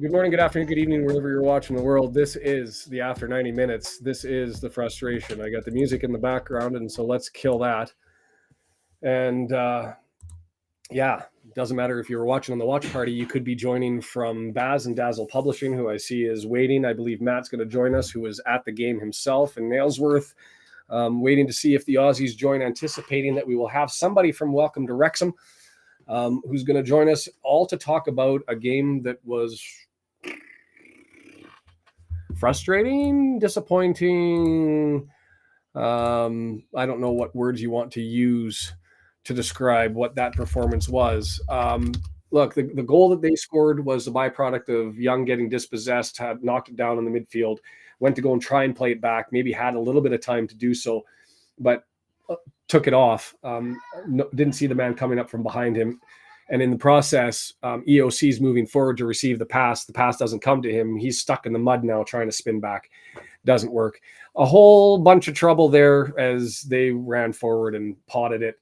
Good morning, good afternoon, good evening, wherever you're watching the world. This is the After 90 Minutes. This is the frustration. I got the music in the background, and so let's kill that. And yeah, doesn't matter if you're watching on the watch party. You could be joining from Baz and DASLE Publishing, who I see is waiting. I believe Matt's going to join us, who was at the game himself in Nailsworth, waiting to see if the Aussies join, anticipating that we will have somebody from Welcome to Wrexham who's going to join us all to talk about a game that was frustrating, disappointing. I don't know what words you want to use to describe what that performance was. Look, the goal that they scored was a byproduct of Young getting dispossessed, had knocked it down in the midfield, went to go and try and play it back, maybe had a little bit of time to do so, but took it off. Didn't see the man coming up from behind him. And in the process, EOC is moving forward to receive the pass. The pass doesn't come to him. He's stuck in the mud now trying to spin back. Doesn't work. A whole bunch of trouble there as they ran forward and potted it.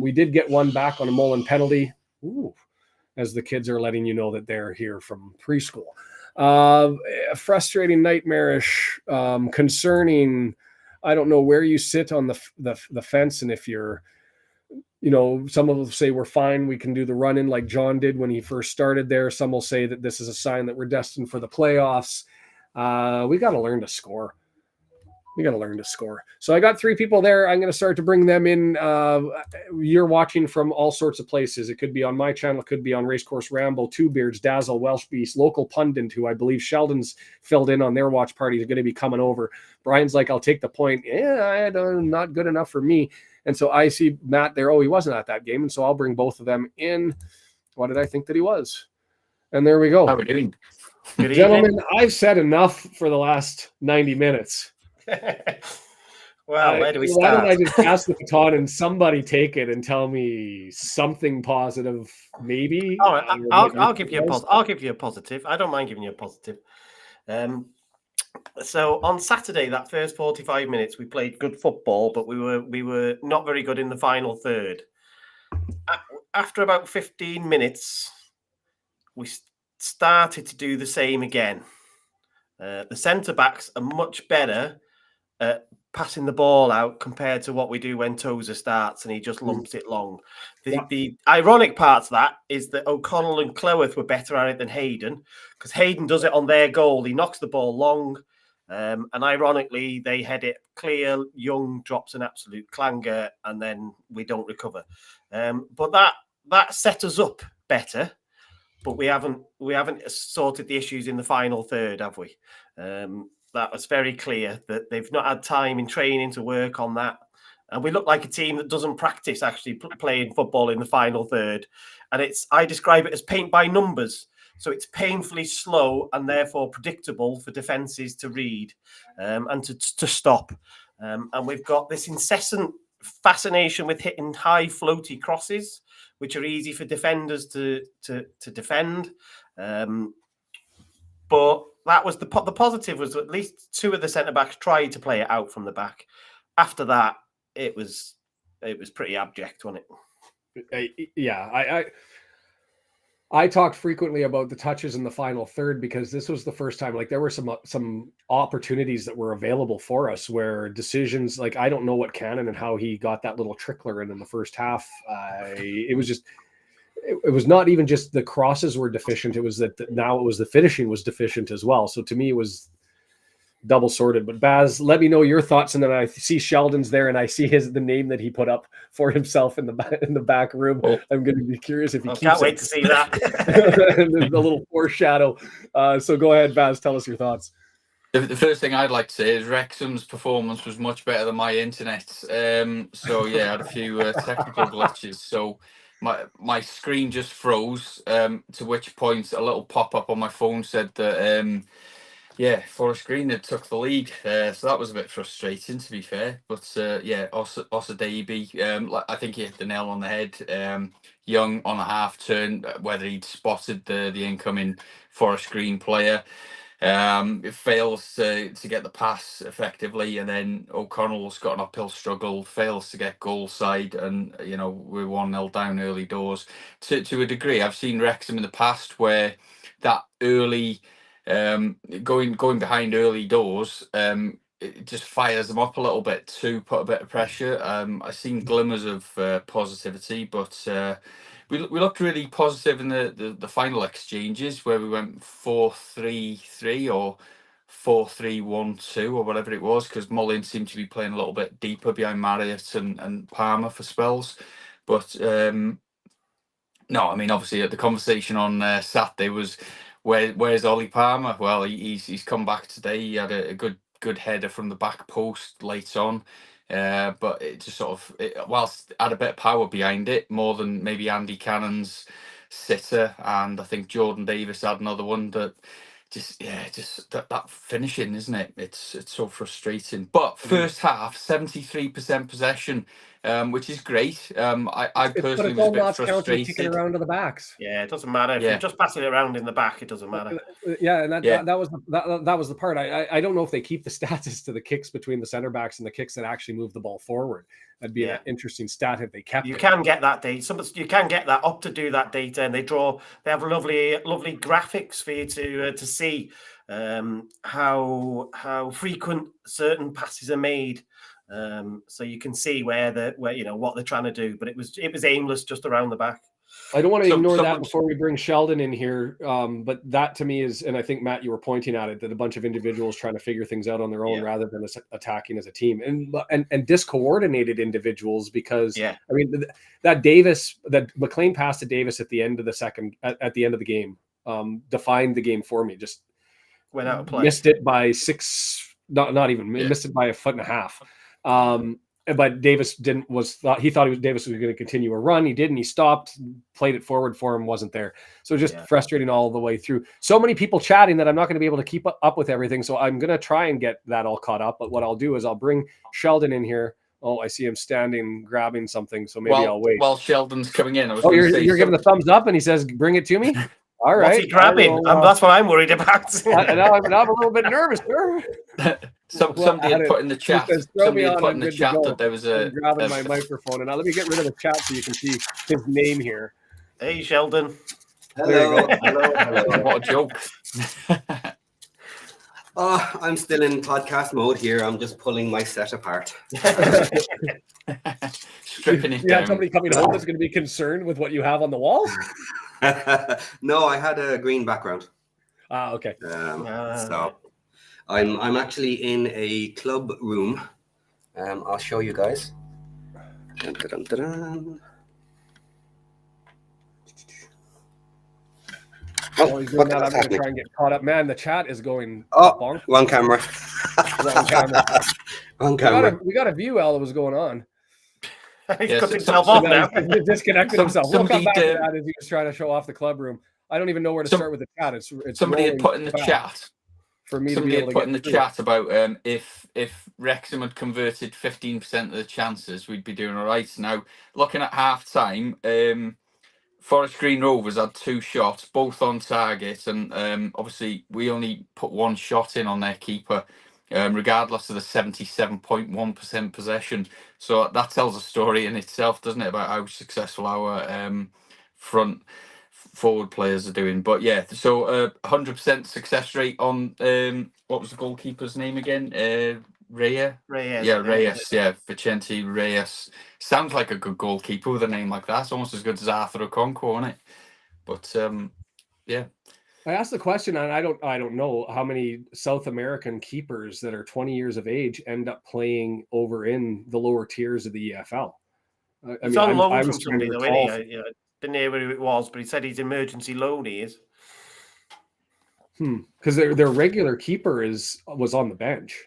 We did get one back on a Mullen penalty. Ooh, as the kids are letting you know that they're here from preschool. Frustrating, nightmarish, concerning. I don't know where you sit on the fence, and if you're, some will say we're fine, we can do the run in like John did when he first started there. Some will say that this is a sign that we're destined for the playoffs. We got to learn to score. So I got three people there. I'm going to start to bring them in. You're watching from all sorts of places. It could be on my channel. It could be on Racecourse Ramble, Two Beards, DASLE, Welsh Beast, Local Pundit, who I believe Sheldon's filled in on their watch party, is going to be coming over. Brian's like, I'll take the point. Yeah, not good enough for me. And so I see Matt there. Oh, he wasn't at that game. And so I'll bring both of them in. What did I think that he was? And there we go. How are we doing? Good Gentlemen, evening. I've said enough for the last 90 minutes. Well, where do we start? Why don't I just pass the baton and somebody take it and tell me something positive, maybe? I'll give you a positive. I don't mind giving you a positive. So on Saturday, that first 45 minutes, we played good football, but we were not very good in the final third. After about 15 minutes, we started to do the same again. The centre backs are much better at passing the ball out compared to what we do when Tozer starts and he just lumps it long. The ironic part of that is that O'Connell and Cleworth were better at it than Hayden, because Hayden does it on their goal. He knocks the ball long, and ironically, they head it clear. Young drops an absolute clanger, and then we don't recover. But that set us up better. But we haven't sorted the issues in the final third, have we? That was very clear that they've not had time in training to work on that. And we look like a team that doesn't practice actually playing football in the final third. And I describe it as paint by numbers. So it's painfully slow and therefore predictable for defences to read and to stop. And we've got this incessant fascination with hitting high floaty crosses, which are easy for defenders to defend. But that was the positive, was at least two of the centre backs tried to play it out from the back. After that, it was pretty abject, wasn't it? Yeah, I talked frequently about the touches in the final third because this was the first time, like, there were some opportunities that were available for us where decisions, like, I don't know what Cannon and how he got that little trickler in the first half. It was just, it was not even just the crosses were deficient. It was that now it was the finishing was deficient as well. So to me, it was double sorted. But Baz, let me know your thoughts. And then I see Sheldon's there, and I see the name that he put up for himself in the back room. Oh. I'm going to be curious if he keeps can't wait to see that. The little foreshadow. So go ahead, Baz. Tell us your thoughts. The first thing I'd like to say is Wrexham's performance was much better than my internet. So yeah, I had a few technical glitches. So my screen just froze. To which point a little pop up on my phone said that Forest Green had took the lead. So that was a bit frustrating, to be fair. But Osa Davey, I think he hit the nail on the head. Young on a half turn, whether he'd spotted the incoming Forest Green player. It fails to get the pass effectively, and then O'Connell's got an uphill struggle, fails to get goal side, and we're 1-0 down early doors. To a degree, I've seen Wrexham in the past where that early going behind early doors, it just fires them up a little bit to put a bit of pressure. I've seen glimmers of positivity, but we looked really positive in the final exchanges where we went 4-3-3 or 4-3-1-2 or whatever it was, because Mullin seemed to be playing a little bit deeper behind Marriott and Palmer for spells. But no, I mean, obviously the conversation on Saturday was where's Ollie Palmer? Well, he's come back today. He had a good header from the back post late on. But it just whilst it had a bit of power behind it, more than maybe Andy Cannon's sitter, and I think Jordan Davis had another one that just that finishing, isn't it? It's so frustrating. But first half, 73% possession, which is great. I personally was a bit frustrated. Kicking around to the backs. Yeah, it doesn't matter if you're just passing it around in the back. It doesn't matter. Yeah, and that was the part. I don't know if they keep the stats as to the kicks between the center backs and the kicks that actually move the ball forward. That'd be an interesting stat if they kept. You can get that data. You can get that up to do that data, and they have lovely graphics for you to see how frequent certain passes are made. So you can see where what they're trying to do, but it was aimless just around the back. I don't want to ignore that before we bring Sheldon in here. But that to me is, and I think Matt, you were pointing at it, that a bunch of individuals trying to figure things out on their own rather than attacking as a team, and discoordinated individuals, because I mean that McLean pass to Davis at the end of the game defined the game for me. Just went out of play. Missed it by 6, not even missed it by a foot and a half. But Davis Davis was going to continue a run. He didn't. He stopped, played it forward for him, wasn't there. So just frustrating all the way through. So many people chatting that I'm not going to be able to keep up with everything. So I'm going to try and get that all caught up. But what I'll do is I'll bring Sheldon in here. Oh, I see him standing, grabbing something. So maybe I'll wait. While Sheldon's coming in. You're giving the thumbs up, and he says, "Bring it to me." All right. What's he grabbing? That's what I'm worried about. I'm a little bit nervous, sir. Somebody had put in the chat. That there was I'm grabbing my microphone, and now let me get rid of the chat so you can see his name here. Hey, Sheldon. Hello. Hello. What a joke. I'm still in podcast mode here. I'm just pulling my set apart. Stripping it down. Somebody coming home is going to be concerned with what you have on the wall? No, I had a green background. Okay. So I'm actually in a club room. I'll show you guys. Dun, dun, dun, dun. While he's doing that, I'm going to try and get caught up. Man, the chat is going bonk. Wrong camera. Wrong camera. We got a view, Al, that was going on. He's cut himself off now. He disconnected himself. We'll come back to that as he was trying to show off the club room. I don't even know where to start with the chat. It's somebody had put in the chat. For me somebody to be able had to put in the chat about if Wrexham had converted 15% of the chances, we'd be doing all right. Now, looking at half time, Forest Green Rovers had 2 shots, both on target, and obviously we only put 1 shot in on their keeper, regardless of the 77.1% possession. So that tells a story in itself, doesn't it, about how successful our front forward players are doing. But yeah, so 100% success rate on what was the goalkeeper's name again? Reyes. Yeah, Reyes. Yeah, Vicente Reyes. Sounds like a good goalkeeper with a name like that. It's almost as good as Arthur Okonkwo, isn't it? But yeah. I asked the question, and I don't know how many South American keepers that are 20 years of age end up playing over in the lower tiers of the EFL. He's on loan from somebody, though, isn't he? I didn't hear who it was, but he said he's emergency loan. He is. Because their regular keeper was on the bench.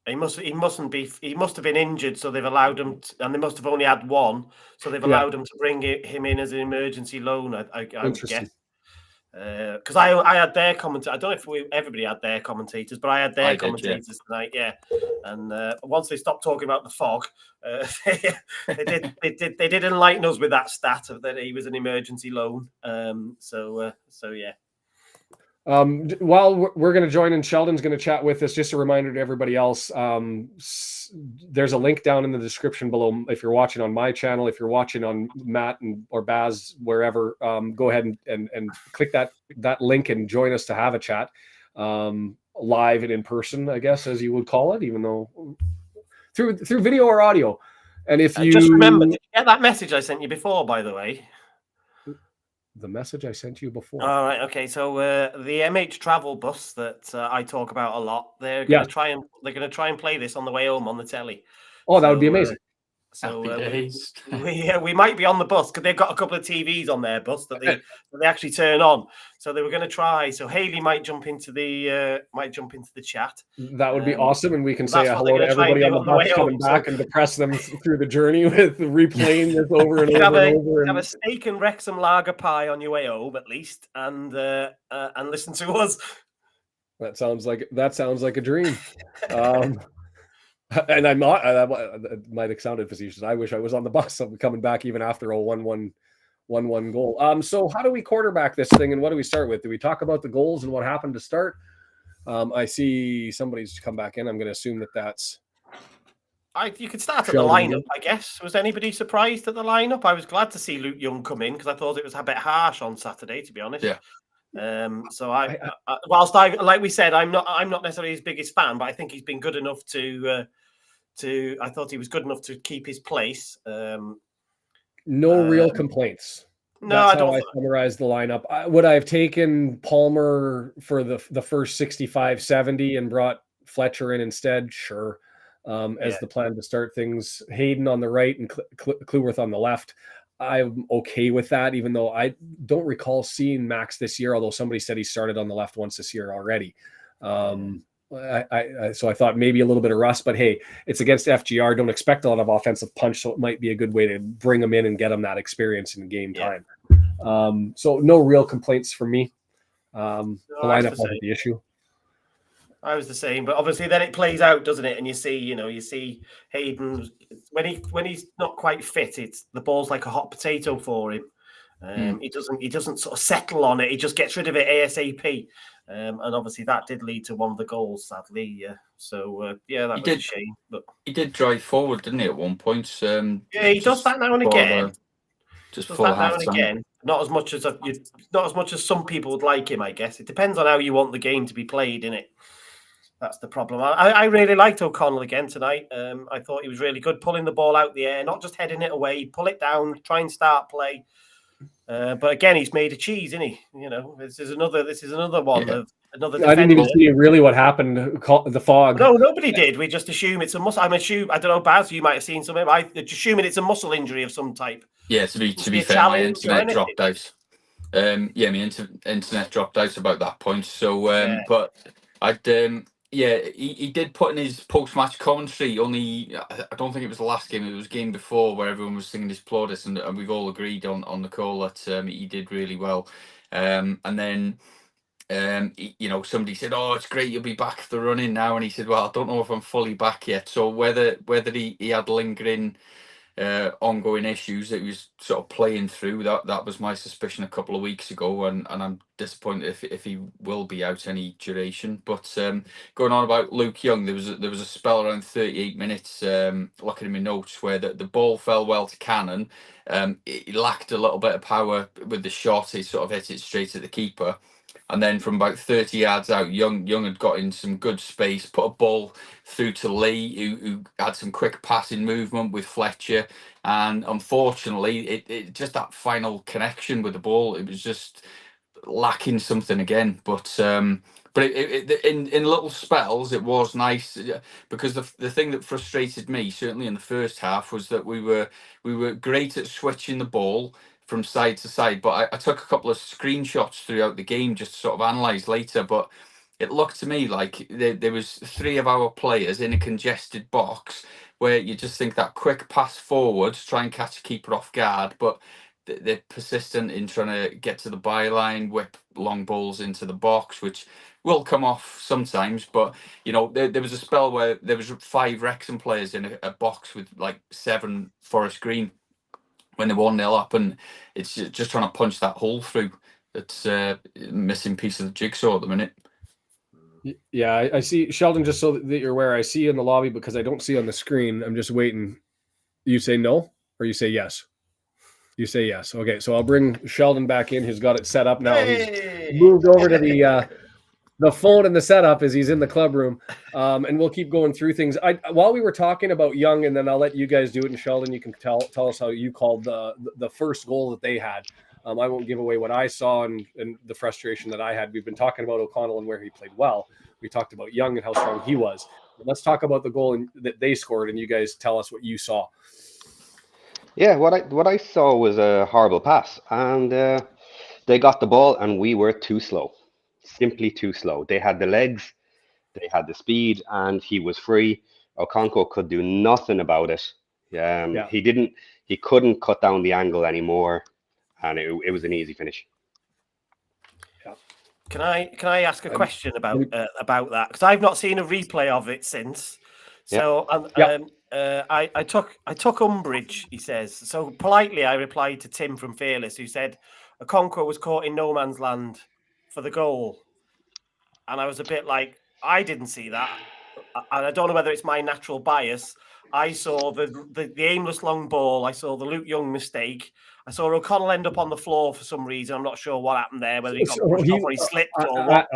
He must have been injured, so they've allowed him, and they must have only had 1, so they've allowed him to bring him in as an emergency loan. I guess. Because I had their commentators. I don't know if everybody had their commentators, but I had their commentators tonight. Yeah, and once they stopped talking about the fog, they did enlighten us with that stat of that he was an emergency loan. So yeah. While we're going to join and Sheldon's going to chat with us, just a reminder to everybody else, there's a link down in the description below. If you're watching on my channel, if you're watching on Matt or Baz, wherever, go ahead and click that link and join us to have a chat, live and in person, I guess, as you would call it, even though through video or audio. And if you just remember, did you get that message I sent you before, by the way? The message I sent you before. All right, okay. So the MH travel bus that I talk about a lot, they're going to try and play this on the way home on the telly. Oh, that would be amazing. We might be on the bus because they've got a couple of TVs on their bus that they actually turn on. So they were going to try. So Haley might jump into the chat. That would be awesome, and we can say hello to everybody on the bus coming back and depress them through the journey with replaying this over and over and over. Have a steak and Wrexham lager pie on your way home at least, and listen to us. That sounds like a dream. And I'm not. That might have sounded facetious. I wish I was on the bus. I'm coming back even after a 1-1 goal. So how do we quarterback this thing, and what do we start with? Do we talk about the goals and what happened to start? I see somebody's come back in. I'm going to assume that's. You could start at the lineup, I guess. Was anybody surprised at the lineup? I was glad to see Luke Young come in because I thought it was a bit harsh on Saturday, to be honest. Yeah. So whilst like we said, I'm not necessarily his biggest fan, but I think he's been good enough I thought he was good enough to keep his place. No real complaints. No, that's how I summarized the lineup. Would I have taken Palmer for the first 65-70 and brought Fletcher in instead? Sure. As the plan to start things. Hayden on the right and Cleworth on the left. I'm okay with that, even though I don't recall seeing Max this year, although somebody said he started on the left once this year already. So I thought maybe a little bit of rust, but hey, it's against FGR. Don't expect a lot of offensive punch, so it might be a good way to bring them in and get them that experience in game time. So no real complaints from me. The lineup wasn't the issue. I was the same, but obviously then it plays out, doesn't it? And you see Hayden when he's not quite fit. It's the ball's like a hot potato for him. He doesn't sort of settle on it. He just gets rid of it ASAP. And obviously that did lead to one of the goals, sadly. That was a shame. But he did drive forward, didn't he, at one point? He does that now and again. Just for half time. Again. Not as much as some people would like him, I guess. It depends on how you want the game to be played, innit? That's the problem. I really liked O'Connell again tonight. I thought he was really good, pulling the ball out the air, not just heading it away, pull it down, try and start play. But again, he's made a cheese, isn't he? This is another one of another defender. I didn't even see really what happened. The fog. No, nobody did. We just assume it's a muscle. I don't know, Baz, you might have seen something. I'm assuming it's a muscle injury of some type. Yeah, to be fair, my internet dropped out. My internet dropped out about that point. So, but he did put in his post-match commentary. Only I don't think it was the last game; it was the game before where everyone was singing his plaudits, and we've all agreed on the call that he did really well. And then somebody said, "Oh, it's great you'll be back to the running now," and he said, "Well, I don't know if I'm fully back yet." So whether he had lingering ongoing issues that he was sort of playing through, that was my suspicion a couple of weeks ago, and I'm disappointed if he will be out any duration. But going on about Luke Young, there was a spell around 38 minutes, looking at my notes, where the ball fell well to Cannon. He lacked a little bit of power with the shot. He sort of hit it straight at the keeper. And then from about 30 yards out, Young had got in some good space, put a ball through to Lee, who had some quick passing movement with Fletcher. And unfortunately, it just that final connection with the ball, it was just lacking something again. But in little spells, it was nice, because the thing that frustrated me, certainly in the first half, was that we were great at switching the ball from side to side, but I took a couple of screenshots throughout the game just to sort of analyse later, but it looked to me like there was 3 of our players in a congested box where you just think that quick pass forward, try and catch a keeper off guard, but they're persistent in trying to get to the byline, whip long balls into the box, which will come off sometimes, but there was a spell where there was 5 Wrexham players in a box with like 7 Forest Green when they were 1-0 up, and it's just trying to punch that hole through. it's missing piece of the jigsaw at the minute. Yeah, I see, Sheldon, just so that you're aware, I see you in the lobby because I don't see on the screen. I'm just waiting. You say no or you say yes? You say yes. Okay, so I'll bring Sheldon back in, who's got it set up now. Hey! He's moved over to the phone and the setup as he's in the club room, and we'll keep going through things. While we were talking about Young, and then I'll let you guys do it, and Sheldon, you can tell us how you called the first goal that they had. I won't give away what I saw and the frustration that I had. We've been talking about O'Connell and where he played well. We talked about Young and how strong he was. But let's talk about the goal that they scored, and you guys tell us what you saw. Yeah, what I saw was a horrible pass, and they got the ball, and we were too slow, simply too slow. They had the legs, they had the speed, and he was free. Okonkwo could do nothing about it. Yeah. He couldn't cut down the angle anymore, and it was an easy finish. Can I ask a question about that? Because I've not seen a replay of it since. So I took umbrage, he says. So politely, I replied to Tim from Fearless, who said Okonkwo was caught in no man's land for the goal, and I was a bit like, I didn't see that, and I don't know whether it's my natural bias. I saw the aimless long ball. I saw the Luke Young mistake. I saw O'Connell end up on the floor for some reason. I'm not sure what happened there, whether he got pushed off or he slipped or what.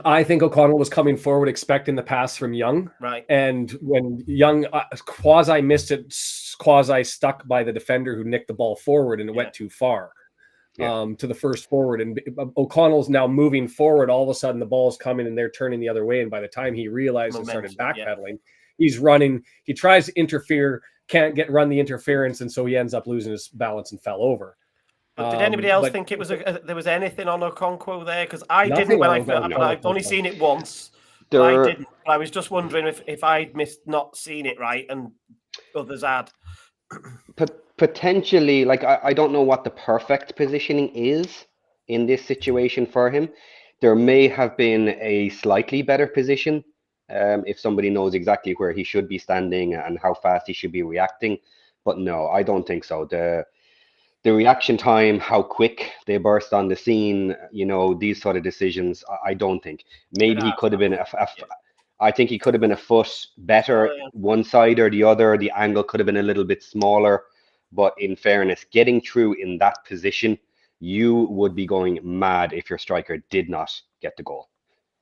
I think O'Connell was coming forward expecting the pass from Young. Right. And when Young quasi missed it, quasi stuck by the defender who nicked the ball forward, and it went too far to the first forward. And O'Connell's now moving forward. All of a sudden, the ball's coming and they're turning the other way. And by the time he realized and started backpedaling, he's running. He tries to interfere, can't run the interference. And so he ends up losing his balance and fell over. But did anybody else think it was there was anything on Okonkwo there? Because I didn't when I've only seen it once. I didn't. I was just wondering if I'd not seen it right and others had. Potentially, like I don't know what the perfect positioning is in this situation for him. There may have been a slightly better position if somebody knows exactly where he should be standing and how fast he should be reacting. But no, I don't think so. The reaction time, how quick they burst on the scene, these sort of decisions, I don't think. Maybe he could have been I think he could have been a foot better one side or the other. The angle could have been a little bit smaller. But in fairness, getting through in that position, you would be going mad if your striker did not get the goal.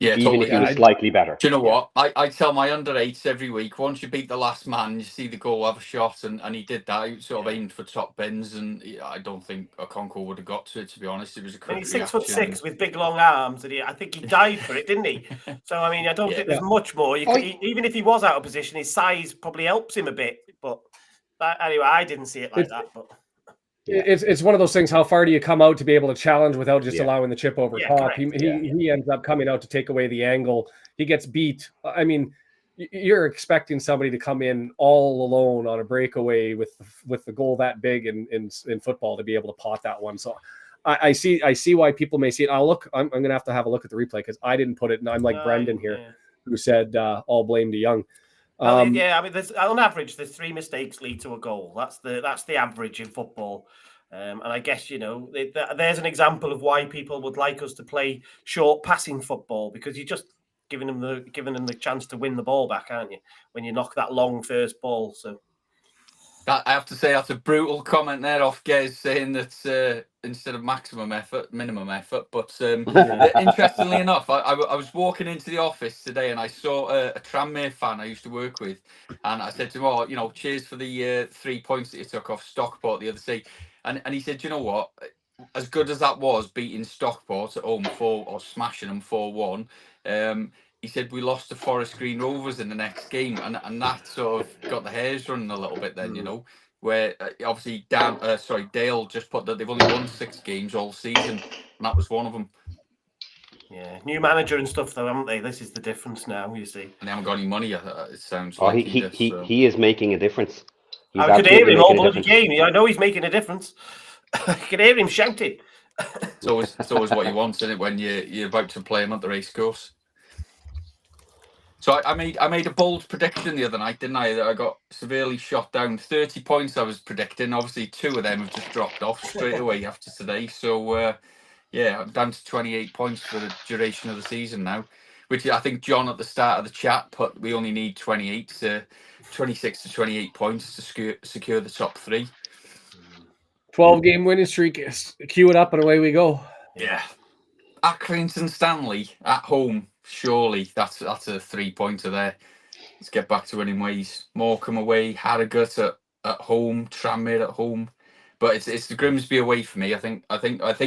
Yeah, even if he was slightly better. Do you know what? I tell my under-8s every week, once you beat the last man, you see the goal, have a shot, and he did that. He sort of aimed for top bins, and I don't think Okonkwo would have got to it, to be honest. It was a quick reaction. He's 6'6" with big long arms, and I think he died for it, didn't he? So, I mean, I don't think there's much more. Even if he was out of position, his size probably helps him a bit. But anyway, I didn't see it like that. But it's one of those things. How far do you come out to be able to challenge without just allowing the chip over top? He ends up coming out to take away the angle. He gets beat. I mean, you're expecting somebody to come in all alone on a breakaway with the goal that big in football to be able to pot that one. So I see why people may see it. I'm going to have a look at the replay because I didn't put it, and I'm like Brendan here, who said all blame to Young. I mean, on average, there's 3 mistakes lead to a goal. That's the average in football. And I guess, there's an example of why people would like us to play short passing football, because you're just giving them the chance to win the ball back, aren't you? When you knock that long first ball. So I have to say that's a brutal comment there off Gez, saying that instead of maximum effort, minimum effort. But interestingly enough, I was walking into the office today and I saw a Tranmere fan I used to work with, and I said to him, cheers for the 3 points that you took off Stockport the other day. And he said, you know what? As good as that was, beating Stockport at home smashing them 4-1, he said we lost to Forest Green Rovers in the next game, and that sort of got the hairs running a little bit then, where obviously Dale just put that they've only won 6 games all season, and that was one of them. Yeah, new manager and stuff though, haven't they? This is the difference now, you see. And they haven't got any money, it sounds like. He is making a difference. I could hear him all bloody game. I know he's making a difference. I could hear him shouting. It's always what you want, isn't it, when you're about to play him at the race course? So I made a bold prediction the other night, didn't I? That I got severely shot down. 30 points I was predicting. Obviously, 2 of them have just dropped off straight away after today. So yeah, I'm down to 28 points for the duration of the season now. Which I think John at the start of the chat put we only need 26 to 28 points to secure the top 3. 12-game winning streak. Cue it up and away we go. Yeah. Accrington Stanley at home. Surely that's a 3-pointer there. Let's get back to winning ways. Morecambe away, Harrogate at home, Tranmere at home. But it's the Grimsby away for me. I think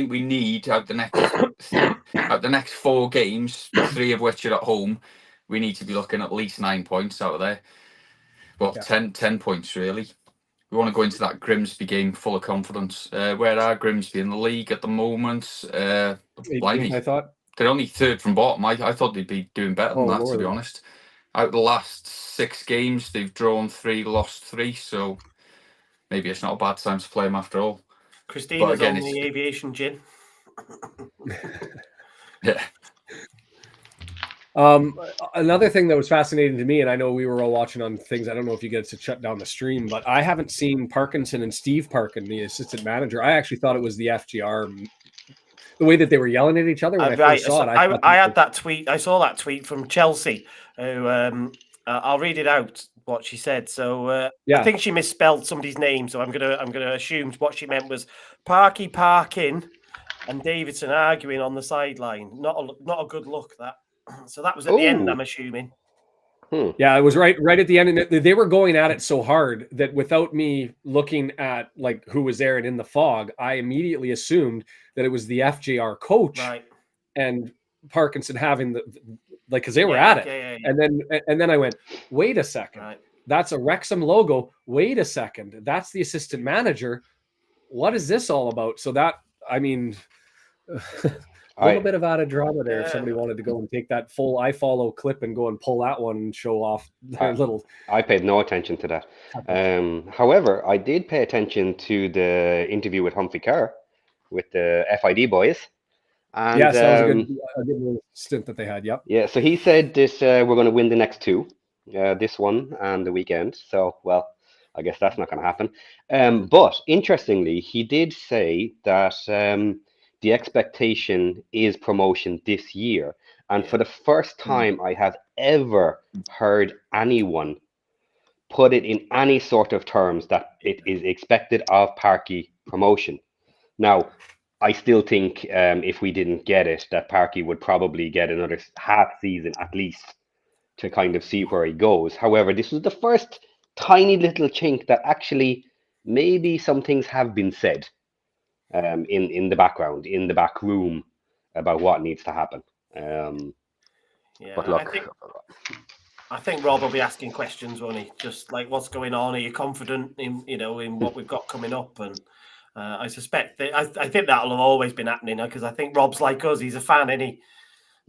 we need out the next 4 games, 3 of which are at home. We need to be looking at least 9 points out of there. Well, yeah. 10 points really. We want to go into that Grimsby game full of confidence. Where are Grimsby in the league at the moment? 18th, I thought. They're only 3rd from bottom. I thought they'd be doing better than that, to be honest. Out of the last 6 games, they've drawn 3, lost 3. So maybe it's not a bad time to play them after all. Christina's on the aviation gin. Yeah. Another thing that was fascinating to me, and I know we were all watching on things, I don't know if you get to shut down the stream, but I haven't seen Parkinson and Steve Parkin, the assistant manager. I actually thought it was the FGR, the way that they were yelling at each other when I first saw it. I had that tweet. I saw that tweet from Chelsea. Who I'll read it out what she said. So I think she misspelled somebody's name. So I'm gonna assume what she meant was Parkin and Davidson arguing on the sideline. Not a good look, that. So that was at the end, I'm assuming. Yeah, it was right at the end. And they were going at it so hard that without me looking at like who was there and in the fog, I immediately assumed that it was the FJR coach and Parkinson having because they were at it. Yeah. And then I went, wait a second. Right. That's a Wrexham logo. Wait a second. That's the assistant manager. What is this all about? So that, I mean, a little bit of added drama there. If somebody wanted to go and take that full I follow clip and go and pull that one and show off their little. I paid no attention to that. However, I did pay attention to the interview with Humphrey Kerr with the FID boys. And, yes, that was a good little stint that they had. Yep. Yeah. So he said this: we're going to win the next 2, this one and the weekend. So, well, I guess that's not going to happen. But interestingly, he did say that the expectation is promotion this year. And for the first time I have ever heard anyone put it in any sort of terms that it is expected of Parky promotion. Now, I still think if we didn't get it, that Parky would probably get another half season at least to kind of see where he goes. However, this was the first tiny little chink that actually maybe some things have been said in the background, in the back room about what needs to happen. But look, I think Rob will be asking questions, won't he? Just like, what's going on? Are you confident in what we've got coming up? And I suspect that I think that'll have always been happening because I think Rob's like us; he's a fan, isn't he?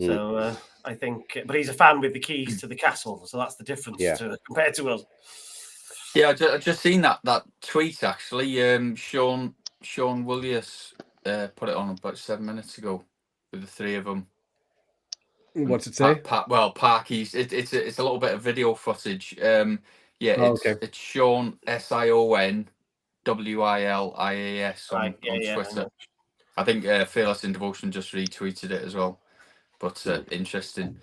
So I think, but he's a fan with the keys to the castle, so that's the difference compared to us. Yeah, I just seen that tweet actually. Sean Williams put it on about 7 minutes ago with the 3 of them. What's it say? Parky's. It's a little bit of video footage. It's Sean SION WILIAS on Twitter. I think Fearless in Devotion just retweeted it as well. But interesting,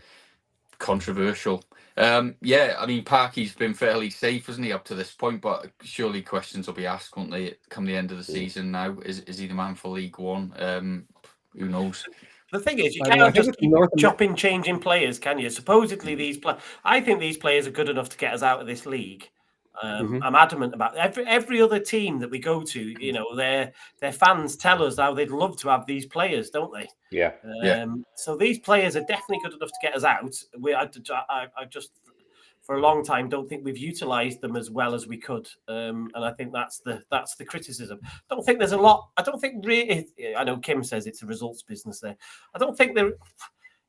controversial. I mean, Parky's been fairly safe, hasn't he, up to this point? But surely questions will be asked, won't they, come the end of the season now? Is he the man for League One? Who knows? The thing is, you can't just keep chopping, changing players, can you? Supposedly, I think these players are good enough to get us out of this league. I'm adamant about every other team that we go to. Their fans tell us how they'd love to have these players, don't they? Yeah. So these players are definitely good enough to get us out. I just, for a long time, don't think we've utilised them as well as we could, and I think that's the criticism. I don't think there's a lot. I don't think really. I know Kim says it's a results business there. I don't think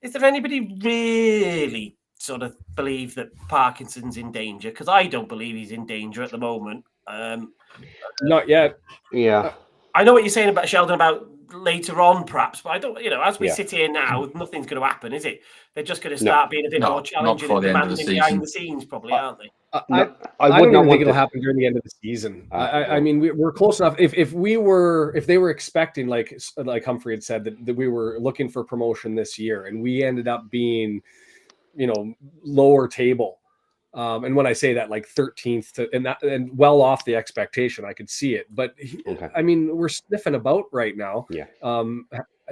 is there anybody really sort of believe that Parkinson's in danger, because I don't believe he's in danger at the moment. Not yet. Yeah. I know what you're saying about Sheldon about later on, perhaps. But I don't, as we Yeah. sit here now, nothing's going to happen, is it? They're just going to start being a bit more challenging before and the end of the demanding behind season. the scenes, probably, aren't they? No, I would don't not even think want it'll to. happen during the end of the season. I well. mean, we're close enough. If they were expecting, like Humphrey had said, that we were looking for promotion this year, and we ended up being, lower table. And when I say that, like 13th and well off the expectation, I could see it. But I mean, we're sniffing about right now. Yeah.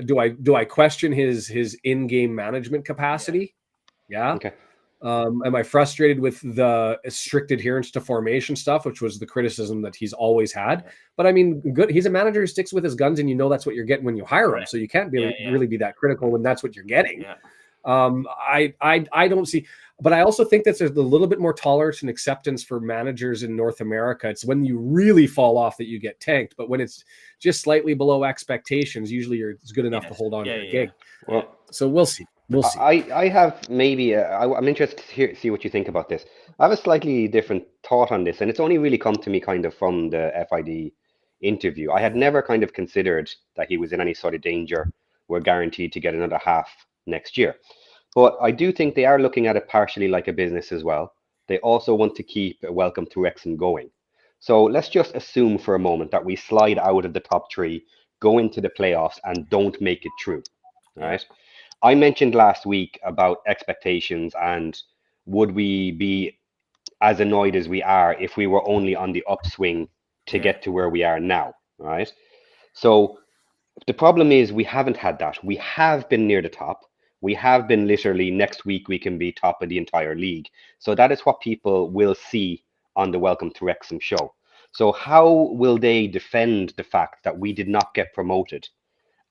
Do I question his in-game management capacity? Yeah. Okay. Am I frustrated with the strict adherence to formation stuff, which was the criticism that he's always had? But I mean, good. He's a manager who sticks with his guns, and that's what you're getting when you hire him. So you can't really be that critical when that's what you're getting. Yeah. I don't see, but I also think that there's a little bit more tolerance and acceptance for managers in North America. It's when you really fall off that you get tanked, but when it's just slightly below expectations, usually it's good enough to hold on to your gig. Well, so we'll see. We'll see. I have maybe I'm interested to see what you think about this. I have a slightly different thought on this, and it's only really come to me kind of from the FID interview. I had never kind of considered that he was in any sort of danger. We're guaranteed to get another half next year. But I do think they are looking at it partially like a business as well. They also want to keep a Welcome to Wrexham going. So let's just assume for a moment that we slide out of the top three, go into the playoffs, and don't make it through. Right? I mentioned last week about expectations and would we be as annoyed as we are if we were only on the upswing to get to where we are now. Right? So the problem is we haven't had that. We have been near the top. We have been literally next week we can be top of the entire league. So that is what people will see on the Welcome to Wrexham show. So how will they defend the fact that we did not get promoted?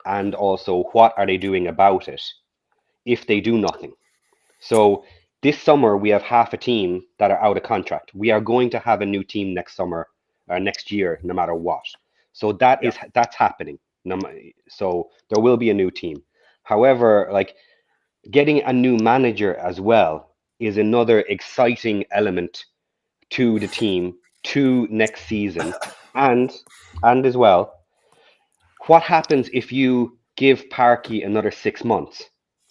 And also, what are they doing about it if they do nothing? So this summer we have half a team that are out of contract. We are going to have a new team next summer or next year, no matter what. So that's happening. So there will be a new team. However, like getting a new manager as well is another exciting element to the team to next season. And as well, what happens if you give Parky another 6 months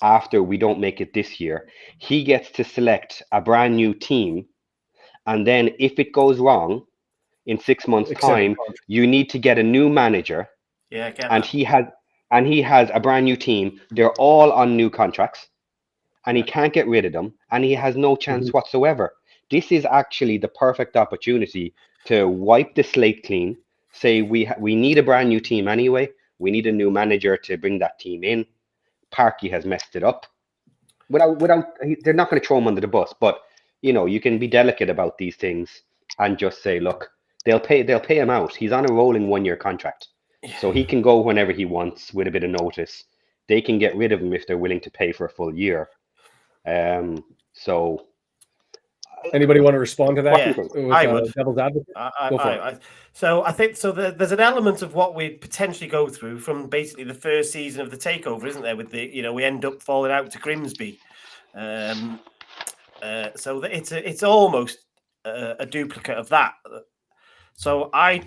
after we don't make it this year? He gets to select a brand new team. And then if it goes wrong in 6 months' time, you need to get a new manager. Yeah, and he has a brand new team. They're all on new contracts, and he can't get rid of them, and he has no chance whatsoever. This is actually the perfect opportunity to wipe the slate clean. Say we need a brand new team anyway. We need a new manager to bring that team in. Parky has messed it up. They're not going to throw him under the bus, but you can be delicate about these things and just say, look, they'll pay him out. He's on a rolling 1-year contract. So he can go whenever he wants with a bit of notice. They can get rid of him if they're willing to pay for a full year. So anybody want to respond to that? Yeah, I would. Devil's advocate? Go for it. So I think there's an element of what we potentially go through from basically the first season of the takeover, isn't there? With the we end up falling out to Grimsby. So it's almost a duplicate of that. So I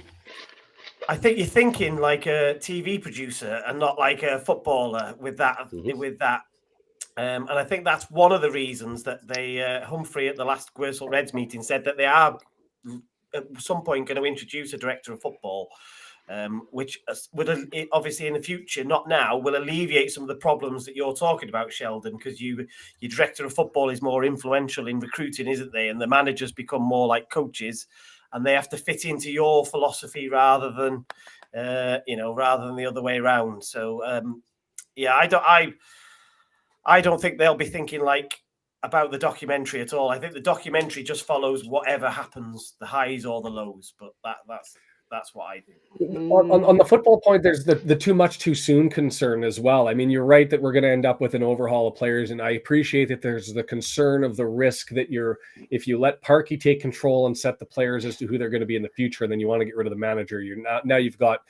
think you're thinking like a TV producer and not like a footballer with that. And I think that's one of the reasons that Humphrey at the last Whistle Reds meeting said that they are at some point going to introduce a director of football, which would obviously in the future, not now, will alleviate some of the problems that you're talking about, Sheldon, because your director of football is more influential in recruiting, isn't they? And the managers become more like coaches, and they have to fit into your philosophy rather than the other way around. So I don't think they'll be thinking about the documentary at all. I think the documentary just follows whatever happens, the highs or the lows. But that's what I think. On the football point, there's the too much too soon concern as well. I mean, you're right that we're going to end up with an overhaul of players, and I appreciate that there's the concern of the risk that if you let Parky take control and set the players as to who they're going to be in the future, and then you want to get rid of the manager, now you've got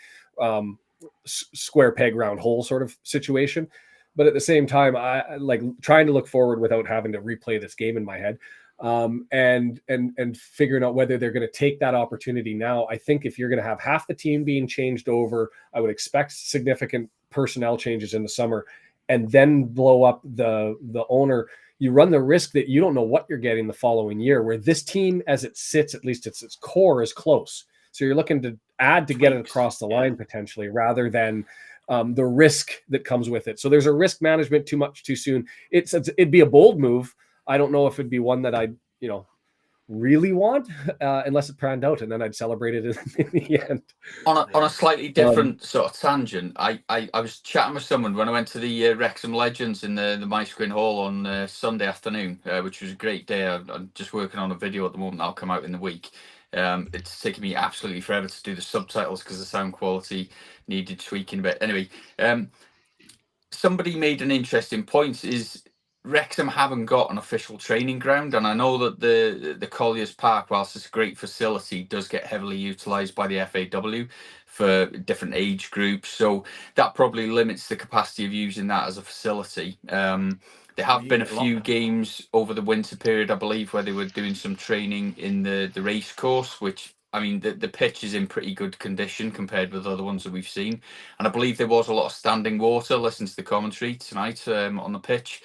square peg round hole sort of situation. But at the same time, I like trying to look forward without having to replay this game in my head. and figuring out whether they're going to take that opportunity now. I think if you're going to have half the team being changed over, I would expect significant personnel changes in the summer, and then blow up the owner. You run the risk that you don't know what you're getting the following year, where this team, as it sits, at least its core is close. So you're looking to add to get it across the line potentially, rather than the risk that comes with it. So there's a risk management too much too soon. It'd be a bold move. I don't know if it'd be one that I'd really want unless it panned out, and then I'd celebrate it in the end. On a slightly different sort of tangent, I was chatting with someone when I went to the Wrexham Legends in the Maescreen Hall on Sunday afternoon, which was a great day. I'm just working on a video at the moment that'll come out in the week. It's taken me absolutely forever to do the subtitles because the sound quality needed tweaking a bit. Anyway, somebody made an interesting point, is Wrexham haven't got an official training ground, and I know that the Colliers Park, whilst it's a great facility, does get heavily utilised by the FAW for different age groups, so that probably limits the capacity of using that as a facility. There have been a few games over the winter period, I believe, where they were doing some training in the race course, which, I mean, the pitch is in pretty good condition compared with other ones that we've seen, and I believe there was a lot of standing water. Listen to the commentary tonight on the pitch.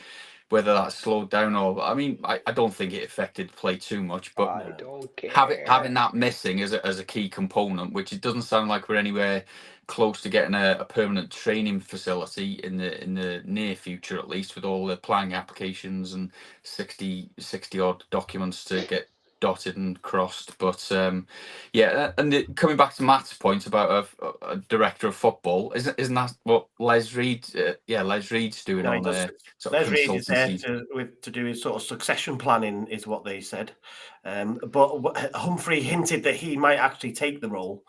Whether that slowed down or, I mean, I don't think it affected play too much, but I don't care. having that missing as a key component, which it doesn't sound like we're anywhere close to getting a permanent training facility in the near future, at least, with all the planning applications and 60 odd documents to get dotted and crossed. But yeah, and coming back to Matt's point about a director of football, isn't that what Les Reed? Les Reed's doing on there. Les Reed is there to do his sort of succession planning, is what they said. But Humphrey hinted that he might actually take the role,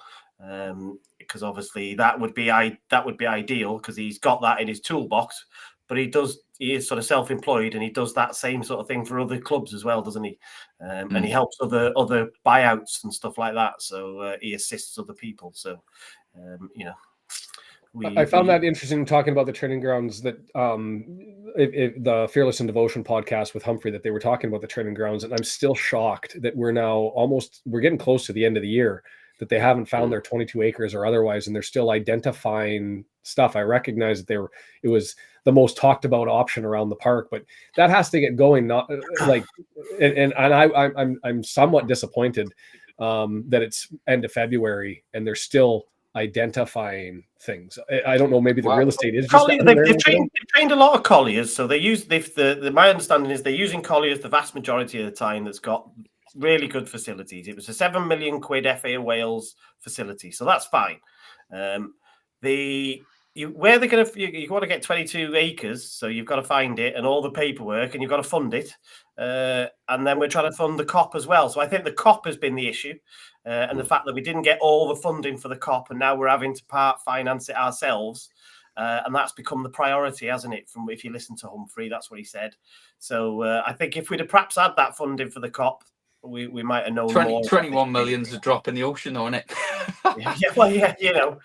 because obviously that would be ideal, because he's got that in his toolbox. But he is sort of self-employed, and he does that same sort of thing for other clubs as well, doesn't he? And he helps other buyouts and stuff like that. So he assists other people. So I found that interesting, talking about the training grounds, that the Fearless and Devotion podcast with Humphrey, that they were talking about the training grounds, and I'm still shocked that we're getting close to the end of the year, that they haven't found their 22 acres or otherwise, and they're still identifying stuff. I recognize that it was the most talked about option around the park, but that has to get going. Not like, and I'm somewhat disappointed that it's end of February and they're still identifying things. I don't know. Maybe the real estate is just they've trained a lot of colliers, so they use my understanding is they're using colliers the vast majority of the time. That's got really good facilities. It was a £7 million FA Wales facility, so that's fine. Where they're going to, you want to get 22 acres, so you've got to find it and all the paperwork, and you've got to fund it. And then we're trying to fund the COP as well. So I think the COP has been the issue, and the fact that we didn't get all the funding for the COP, and now we're having to part finance it ourselves. And that's become the priority, hasn't it? From, if you listen to Humphrey, that's what he said. So I think if we'd have perhaps had that funding for the COP, we might have known more. 21 million's a drop in the ocean, though, isn't it? I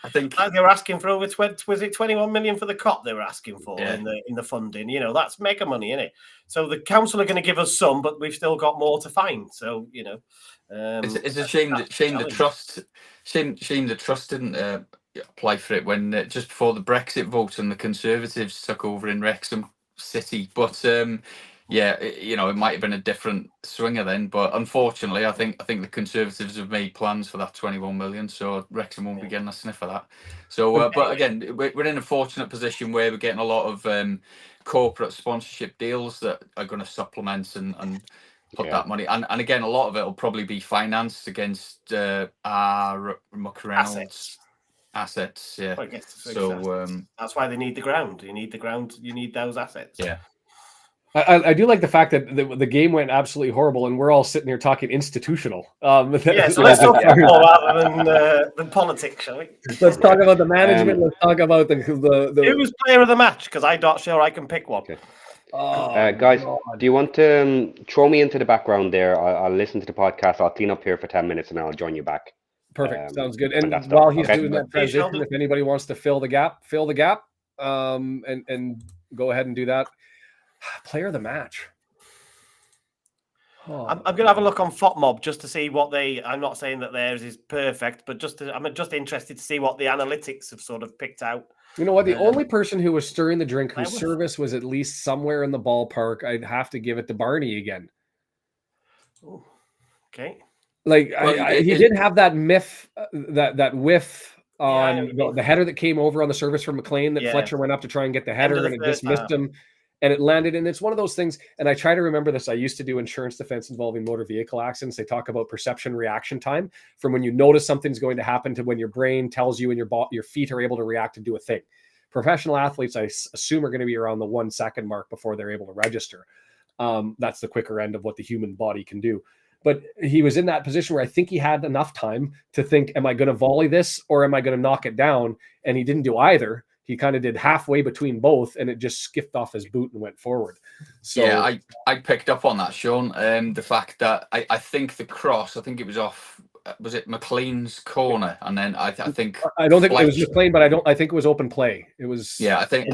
think they were asking for over 20. Was it 21 million for the COP they were asking for in the funding? That's mega money, isn't it? So the council are going to give us some, but we've still got more to find. So it's a shame the trust didn't apply for it when just before the Brexit vote and the Conservatives took over in Wrexham City, but. It might have been a different swinger then, but unfortunately, I think the Conservatives have made plans for that 21 million, so Wrexham won't be getting a sniff of that. So, but again, we're in a fortunate position where we're getting a lot of corporate sponsorship deals that are going to supplement and put that money. And again, a lot of it will probably be financed against our McReynolds assets. Yeah. Well, so that's why they need the ground. You need the ground. You need those assets. Yeah. I do like the fact that the game went absolutely horrible, and we're all sitting here talking institutional. So let's talk football rather than politics, shall we? Let's talk about the management. Let's talk about the who was player of the match, because I'm not sure I can pick one. Okay. Guys, do you want to throw me into the background there? I'll listen to the podcast. I'll clean up here for 10 minutes, and I'll join you back. Perfect. Sounds good. And while he's doing that transition, if anybody wants to fill the gap, and go ahead and do that. Player of the match. Oh, I'm going to have a look on FotMob just to see what they. I'm not saying that theirs is perfect, but I'm just interested to see what the analytics have sort of picked out. You know what? The only person who was stirring the drink, whose I was- service was at least somewhere in the ballpark, I'd have to give it to Barney again. Ooh, okay. Like Well, he did have that that whiff on Yeah, the header that came over on the service from McLean that Yeah. Fletcher went up to try and get the End header of the and it first just missed half. him and it landed. And it's one of those things. And I try to remember this. I used to do insurance defense involving motor vehicle accidents. They talk about perception reaction time from when you notice something's going to happen to when your brain tells you and your feet are able to react and do a thing. Professional athletes, I assume, are going to be around the 1 second mark before they're able to register. That's the quicker end of what the human body can do. But he was in that position where I think he had enough time to think, am I going to volley this or am I going to knock it down? And he didn't do either. He kind of did halfway between both and it just skipped off his boot and went forward. So yeah, I picked up on that, Sean. The fact that I think the cross, I think it was off, was it McLean's corner? And then I think I don't think it was Fletch- McLean, but I think it was open play. It was Yeah, I think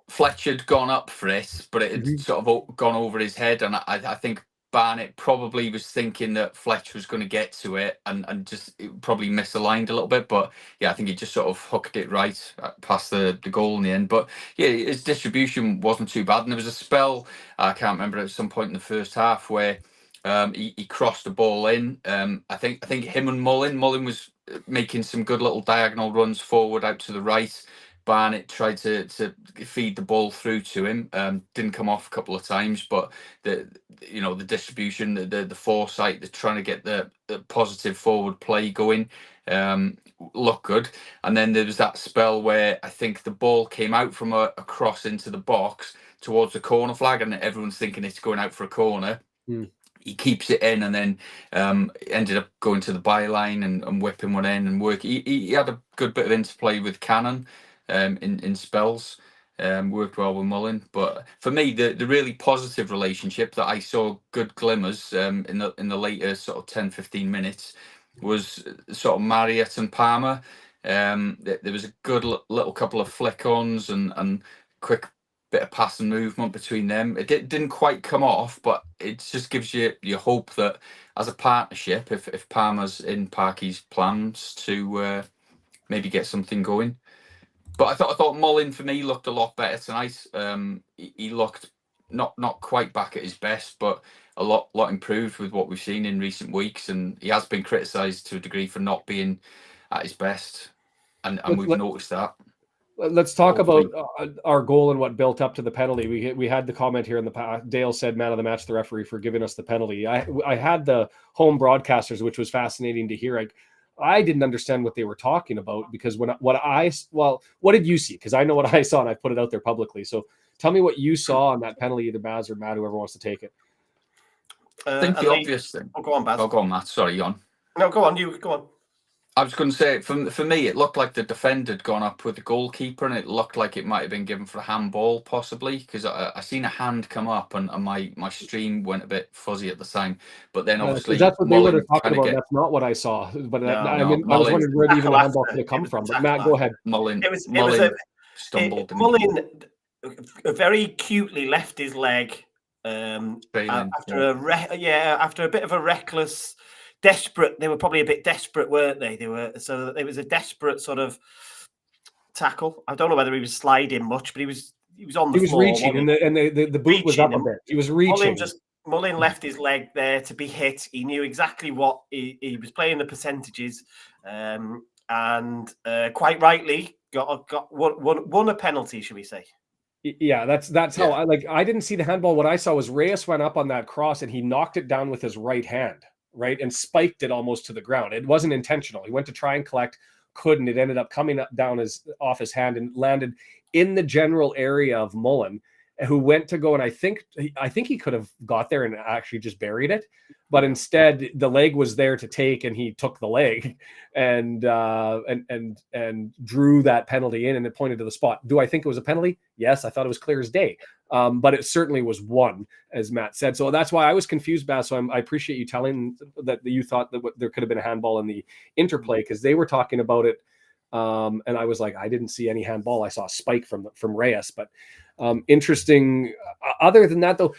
Fletch had gone up for it, but it had sort of gone over his head, and I think Barnett probably was thinking that Fletch was going to get to it and just probably misaligned a little bit. But yeah, I think he just sort of hooked it right past the goal in the end. But yeah, his distribution wasn't too bad. And there was a spell, I can't remember, at some point in the first half where he crossed the ball in. I think him and Mullin was making some good little diagonal runs forward out to the right. Barnett tried to feed the ball through to him. Didn't come off a couple of times, but the distribution, the foresight, the trying to get the positive forward play going, looked good. And then there was that spell where I think the ball came out from a cross into the box towards the corner flag, and everyone's thinking it's going out for a corner. He keeps it in and then ended up going to the byline and whipping one in and work. He had a good bit of interplay with Cannon in spells. Worked well with Mullin. But for me, the really positive relationship that I saw good glimmers in the later sort of 10-15 minutes was sort of Marriott and Palmer. There was a good little couple of flick-ons and quick bit of pass and movement between them. It didn't quite come off, but it just gives you hope that as a partnership, if Palmer's in Parky's plans to maybe get something going. But I thought Mullin for me looked a lot better tonight. He looked not quite back at his best, but a lot improved with what we've seen in recent weeks, and he has been criticised to a degree for not being at his best, and we've noticed that. Let's talk about our goal and what built up to the penalty. We had the comment here in the past. Dale said, "Man of the match, the referee for giving us the penalty." I had the home broadcasters, which was fascinating to hear. I didn't understand what they were talking about because what did you see? Because I know what I saw and I put it out there publicly. So tell me what you saw on that penalty, either Baz or Matt, whoever wants to take it. I think the obvious thing. Oh, go on, Baz. Oh, go on, Matt. Sorry, Jon. No, go on. You go on. I was going to say, for me, it looked like the defender had gone up with the goalkeeper, and it looked like it might have been given for a handball, possibly, because I seen a hand come up, and my stream went a bit fuzzy at the time. But then obviously, that's what they were talking about. That's not what I saw. But I was wondering where even the handball could have come from. But Matt, go ahead. Mullin stumbled. Mullin very cutely left his leg after a bit of a reckless. Desperate. They were probably a bit desperate, weren't they? It was a desperate sort of tackle. I don't know whether he was sliding much, but he was on the floor. He was reaching, and the boot was up a bit. He was reaching. Mullin left his leg there to be hit. He knew exactly what he was playing the percentages, and quite rightly won a penalty, should we say? Yeah, that's how I didn't see the handball. What I saw was Reyes went up on that cross and he knocked it down with his right hand. Right, and spiked it almost to the ground. It wasn't intentional. He went to try and collect, couldn't. It ended up coming down off his hand and landed in the general area of Mullin, who went to go, and I think he could have got there and actually just buried it, but instead the leg was there to take, and he took the leg and drew that penalty in, and it pointed to the spot. Do I think it was a penalty? Yes, I thought it was clear as day. But it certainly was one, as Matt said. So that's why I was confused, Baz. So I appreciate you telling that you thought that there could have been a handball in the interplay, because they were talking about it. And I was like, I didn't see any handball. I saw a spike from Reyes. But Interesting. Other than that, though,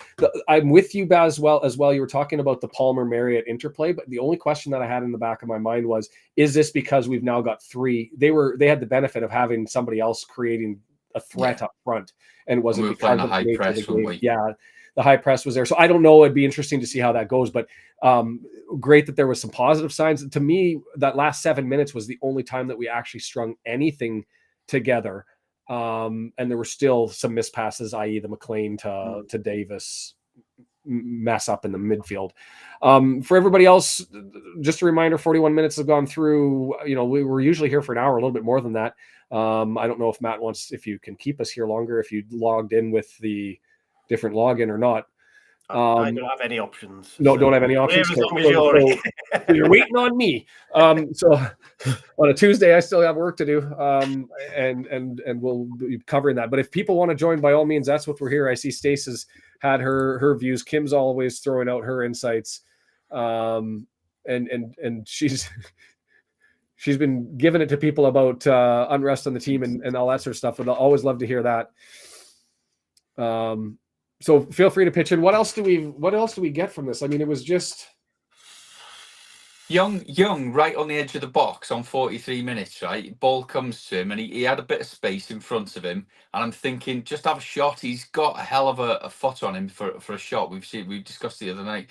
I'm with you, Baz, as well. You were talking about the Palmer Marriott interplay, but the only question that I had in the back of my mind was, is this because we've now got three? They had the benefit of having somebody else creating a threat up front, and was it because of the nature of the game? Yeah, the high press was there. So I don't know. It'd be interesting to see how that goes, but great that there was some positive signs. To me, that last 7 minutes was the only time that we actually strung anything together. And there were still some mispasses, i.e. the McLean to Davis mess up in the midfield. For everybody else, just a reminder, 41 minutes have gone through. We were usually here for an hour, a little bit more than that. I don't know if Matt wants, if you can keep us here longer, if you logged in with the different login or not. I don't have any options. No, don't have any options. As long as you're so you're waiting on me. So on a Tuesday, I still have work to do, and we'll be covering that. But if people want to join, by all means, that's what we're here. I see Stace has had her views. Kim's always throwing out her insights, and she's been giving it to people about unrest on the team and all that sort of stuff. And I'll always love to hear that. So feel free to pitch in. What else do we get from this? I mean, it was just Young right on the edge of the box on 43 minutes, right? Ball comes to him and he had a bit of space in front of him. And I'm thinking, just have a shot. He's got a hell of a foot on him for a shot. We discussed the other night.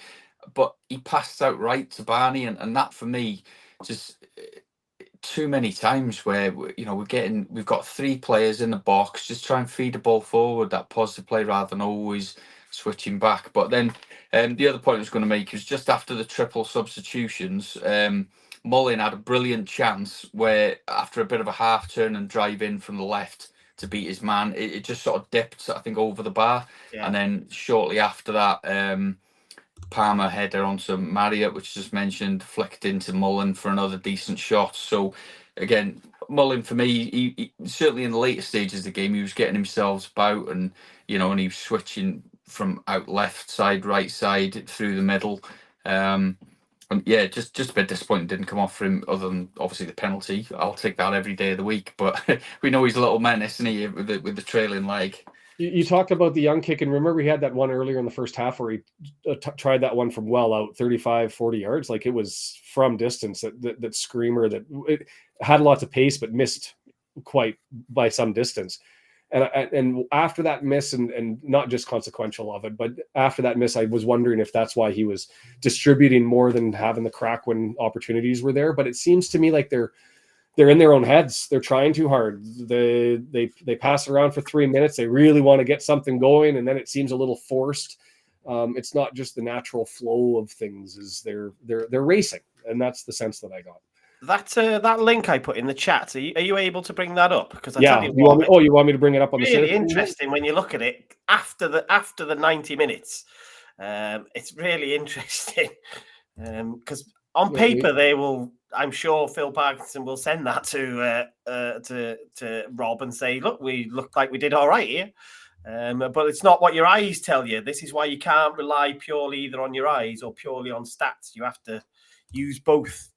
But he passed out right to Barney, and that for me, just too many times where we've got three players in the box, just try and feed the ball forward, that positive play rather than always switching back. But then the other point I was going to make was just after the triple substitutions, Mullin had a brilliant chance where after a bit of a half turn and drive in from the left to beat his man, it just sort of dipped, I think, over the bar. Yeah. And then shortly after that, Palmer header onto Marriott, which just mentioned, flicked into Mullin for another decent shot. So again, Mullin for me, he certainly in the later stages of the game, he was getting himself about, and and he was switching from out left side, right side, through the middle. And yeah, just a bit disappointing didn't come off for him, other than obviously the penalty. I'll take that every day of the week, but we know he's a little menace, isn't he, with the trailing leg. You talked about the Young kick, and remember he had that one earlier in the first half where he tried that one from well out, 35, 40 yards. Like, it was from distance, that screamer that it had lots of pace but missed quite by some distance. And after that miss, and not just consequential of it, but after that miss, I was wondering if that's why he was distributing more than having the crack when opportunities were there. But it seems to me like they're in their own heads. They're trying too hard. They pass it around for 3 minutes. They really want to get something going, and then it seems a little forced. It's not just the natural flow of things. Is they're racing, and that's the sense that I got. That link I put in the chat. Are you able to bring that up? Because tell you what, you want me to bring it up on really the really interesting when you look at it after the 90 minutes. It's really interesting because on paper they will. I'm sure Phil Parkinson will send that to Rob and say, look, we look like we did all right here. But it's not what your eyes tell you. This is why you can't rely purely either on your eyes or purely on stats. You have to use both.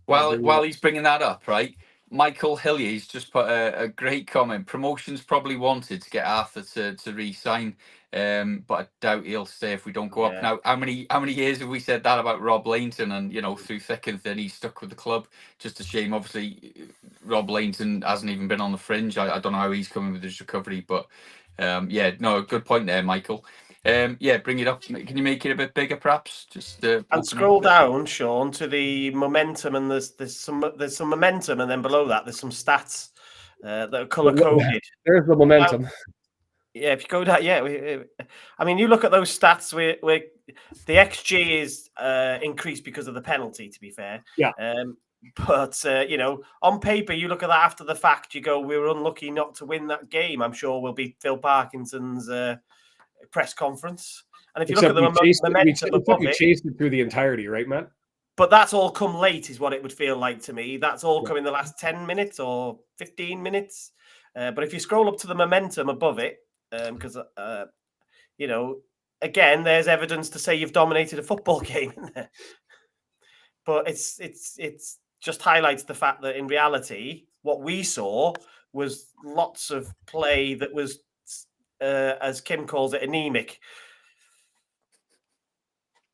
While he's bringing that up, right? Michael Hillier's just put a great comment. Promotion's probably wanted to get Arthur to re-sign, but I doubt he'll stay if we don't go up. Now, how many years have we said that about Rob Lainton? And through thick and thin, he's stuck with the club. Just a shame. Obviously, Rob Lainton hasn't even been on the fringe. I don't know how he's coming with his recovery, but good point there, Michael. Bring it up. Can you make it a bit bigger, perhaps? Just and scroll down, Sean, to the momentum, and there's some momentum, and then below that there's some stats that are color coded. There's the momentum. If you go down, I mean, you look at those stats. Where the XG is increased because of the penalty. To be fair, but on paper, you look at that after the fact. You go, we were unlucky not to win that game. I'm sure will be Phil Parkinson's press conference. And if you look at the momentum, we chased it through the entirety, right, Matt? But that's all come late, is what it would feel like to me. That's all come in the last 10 minutes or 15 minutes. But if you scroll up to the momentum above it, because again, there's evidence to say you've dominated a football game in there. But it's just highlights the fact that in reality, what we saw was lots of play that was, as Kim calls it, anemic.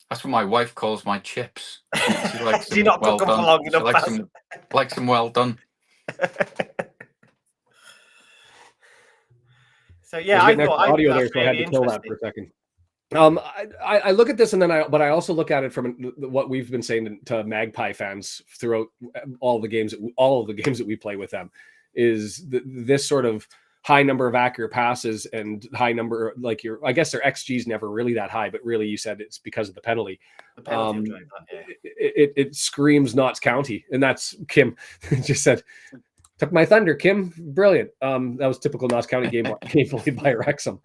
That's what my wife calls my chips. She likes Do you them not well cook them for done. long She enough, likes them well done. So yeah, I thought audio there, that's so I had really to kill that interesting. for a second. I look at this and then I also look at it from what we've been saying to Magpie fans throughout all of the games that we play with them is this sort of high number of accurate passes and high number, like I guess their XG is never really that high, but really you said it's because of the penalty. The penalty drive, yeah. It screams Notts County, and that's Kim just said. Took my thunder, Kim. Brilliant. That was typical Notts County game played by Wrexham.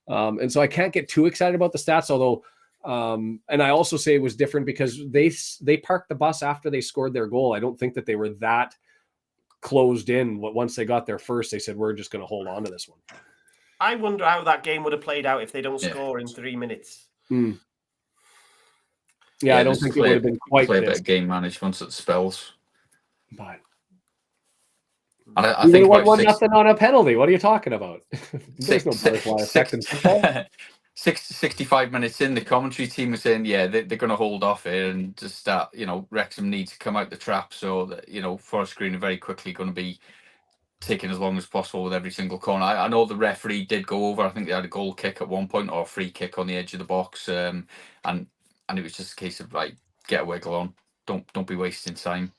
And so I can't get too excited about the stats, although, and I also say it was different because they parked the bus after they scored their goal. I don't think that they were that closed in. Once they got there first, they said, we're just going to hold on to this one. I wonder how that game would have played out if they don't score in 3 minutes. Mm. Yeah, I don't think it would have been quite play a bit of game management at spells. But and I think won nothing on a penalty. What are you talking about? There's no butterfly effect in football. 65 minutes in, the commentary team was saying, yeah, they're going to hold off here and just start, Wrexham need to come out the trap. So that, Forest Green are very quickly going to be taking as long as possible with every single corner. I know the referee did go over. I think they had a goal kick at one point or a free kick on the edge of the box. And it was just a case of like, get a wiggle on. Don't be wasting time.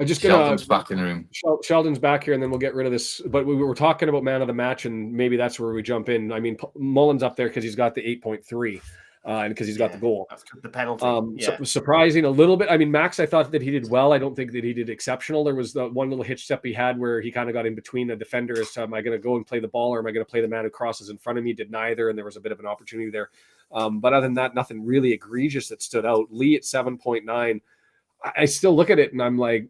Sheldon's back in the room. Sheldon's back here, and then we'll get rid of this. But we were talking about man of the match, and maybe that's where we jump in. I mean, Mullins up there because he's got the 8.3, and because he's got the goal. That's the penalty. Surprising a little bit. I mean, Max, I thought that he did well. I don't think that he did exceptional. There was the one little hitch step he had where he kind of got in between the defender as to, am I going to go and play the ball or am I going to play the man who crosses in front of me? Did neither, and there was a bit of an opportunity there. But other than that, nothing really egregious that stood out. Lee at 7.9. I still look at it, and I'm like,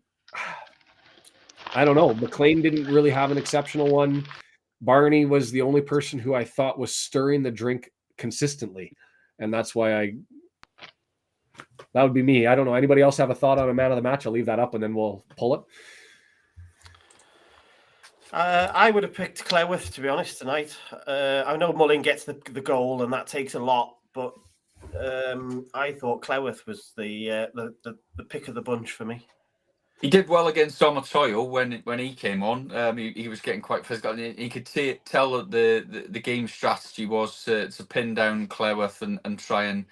I don't know. McLean didn't really have an exceptional one. Barney was the only person who I thought was stirring the drink consistently. And that's why that would be me. I don't know. Anybody else have a thought on a man of the match? I'll leave that up and then we'll pull it. I would have picked Cleworth, to be honest, tonight. I know Mullin gets the goal and that takes a lot, but I thought Cleworth was the pick of the bunch for me. He did well against Domatoyo when he came on. He was getting quite physical. He could tell that the game strategy was to pin down Cleworth and try and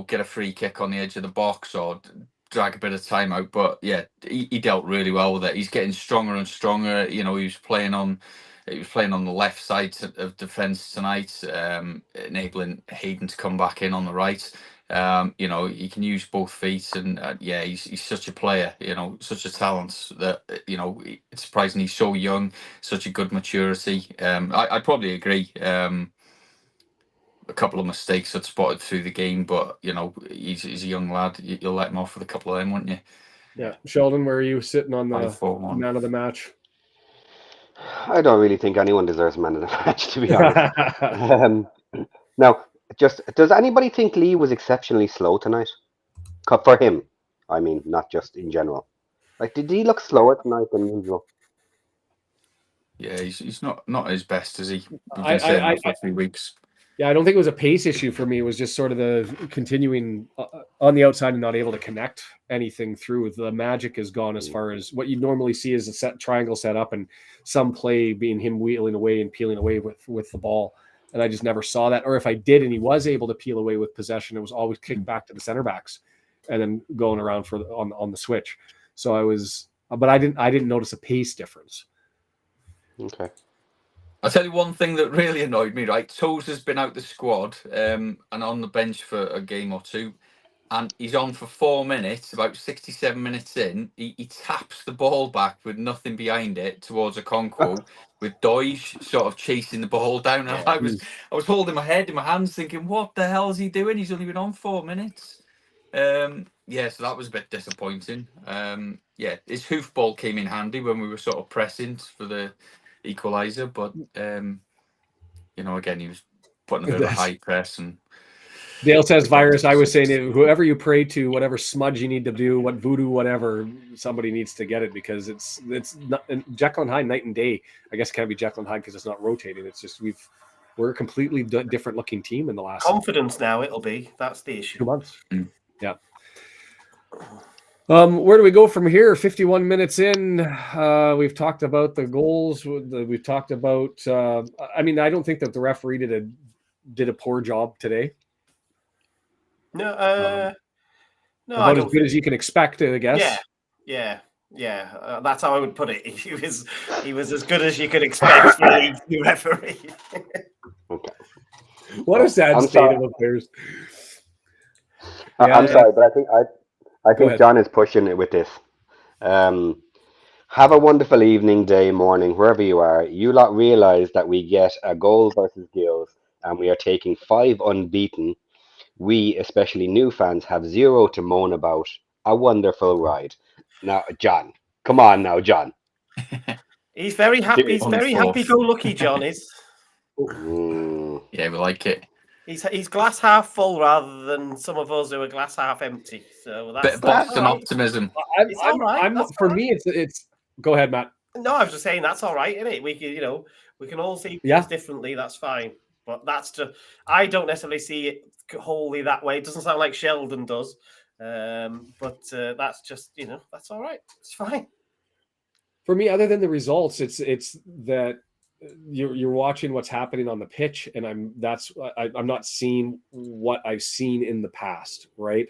get a free kick on the edge of the box or drag a bit of time out. But yeah, he dealt really well with it. He's getting stronger and stronger. He was playing on the left side of defence tonight, enabling Hayden to come back in on the right. He can use both feet, and he's such a player, such a talent that it's surprising he's so young, such a good maturity. I probably agree. A couple of mistakes I'd spotted through the game, but he's a young lad. You'll let him off with a couple of them, wouldn't you? Yeah, Sheldon, where are you sitting on the man of the match? I don't really think anyone deserves man of the match, to be honest. Now, does anybody think Lee was exceptionally slow tonight? For him, I mean, not just in general. Like, did he look slower tonight than usual? Yeah, he's not his best, is he? We've been saying that for 3 weeks. Yeah, I don't think it was a pace issue for me. It was just sort of the continuing on the outside and not able to connect anything through. The magic is gone as far as what you normally see is a set triangle set up and some play being him wheeling away and peeling away with the ball. And I just never saw that. Or if I did and he was able to peel away with possession, it was always kicked back to the center backs and then going around on the switch. So but I didn't notice a pace difference. Okay. I'll tell you one thing that really annoyed me, right? Toes has been out the squad and on the bench for a game or two, and he's on for 4 minutes, about 67 minutes in. He taps the ball back with nothing behind it towards a Okonkwo, with Doige sort of chasing the ball down. And I was holding my head in my hands thinking, what the hell is he doing? He's only been on 4 minutes. So that was a bit disappointing. His hoofball came in handy when we were sort of pressing for the equaliser, but again, he was putting a bit of a high press and Dale says virus. I was saying whoever you pray to, whatever smudge you need to do, what voodoo, whatever, somebody needs to get it because it's not Jekyll and Hyde night and day. I guess it can't be Jekyll and Hyde because it's not rotating. It's just we're a completely different looking team in the last confidence now. It'll be that's the issue. 2 months. Yeah. Where do we go from here? 51 minutes in. We've talked about the goals. We've talked about. I mean, I don't think that the referee did a poor job today. No, no, about as good as you can expect, I guess. Yeah. That's how I would put it. He was as good as you could expect for a new referee. Okay. What a sad state of affairs. I'm sorry, but I think John is pushing it with this. Have a wonderful evening, day, morning, wherever you are. You lot realize that we get a goal versus Gills, and we are taking 5 unbeaten. We, especially new fans, have 0 to moan about. A wonderful ride. Now, John, come on now, John. He's very happy. He's very happy-go-lucky, John is. Yeah, we like it. He's glass half full rather than some of us who are glass half empty. So that's Boston optimism. For me, it's. Go ahead, Matt. No, I was just saying that's all right, isn't it? We can all see things differently. That's fine. But that's just I don't necessarily see it wholly that way. It doesn't sound like Sheldon does. But that's just that's all right. It's fine. For me, other than the results, it's that you're watching what's happening on the pitch, and I'm not seeing what I've seen in the past, right?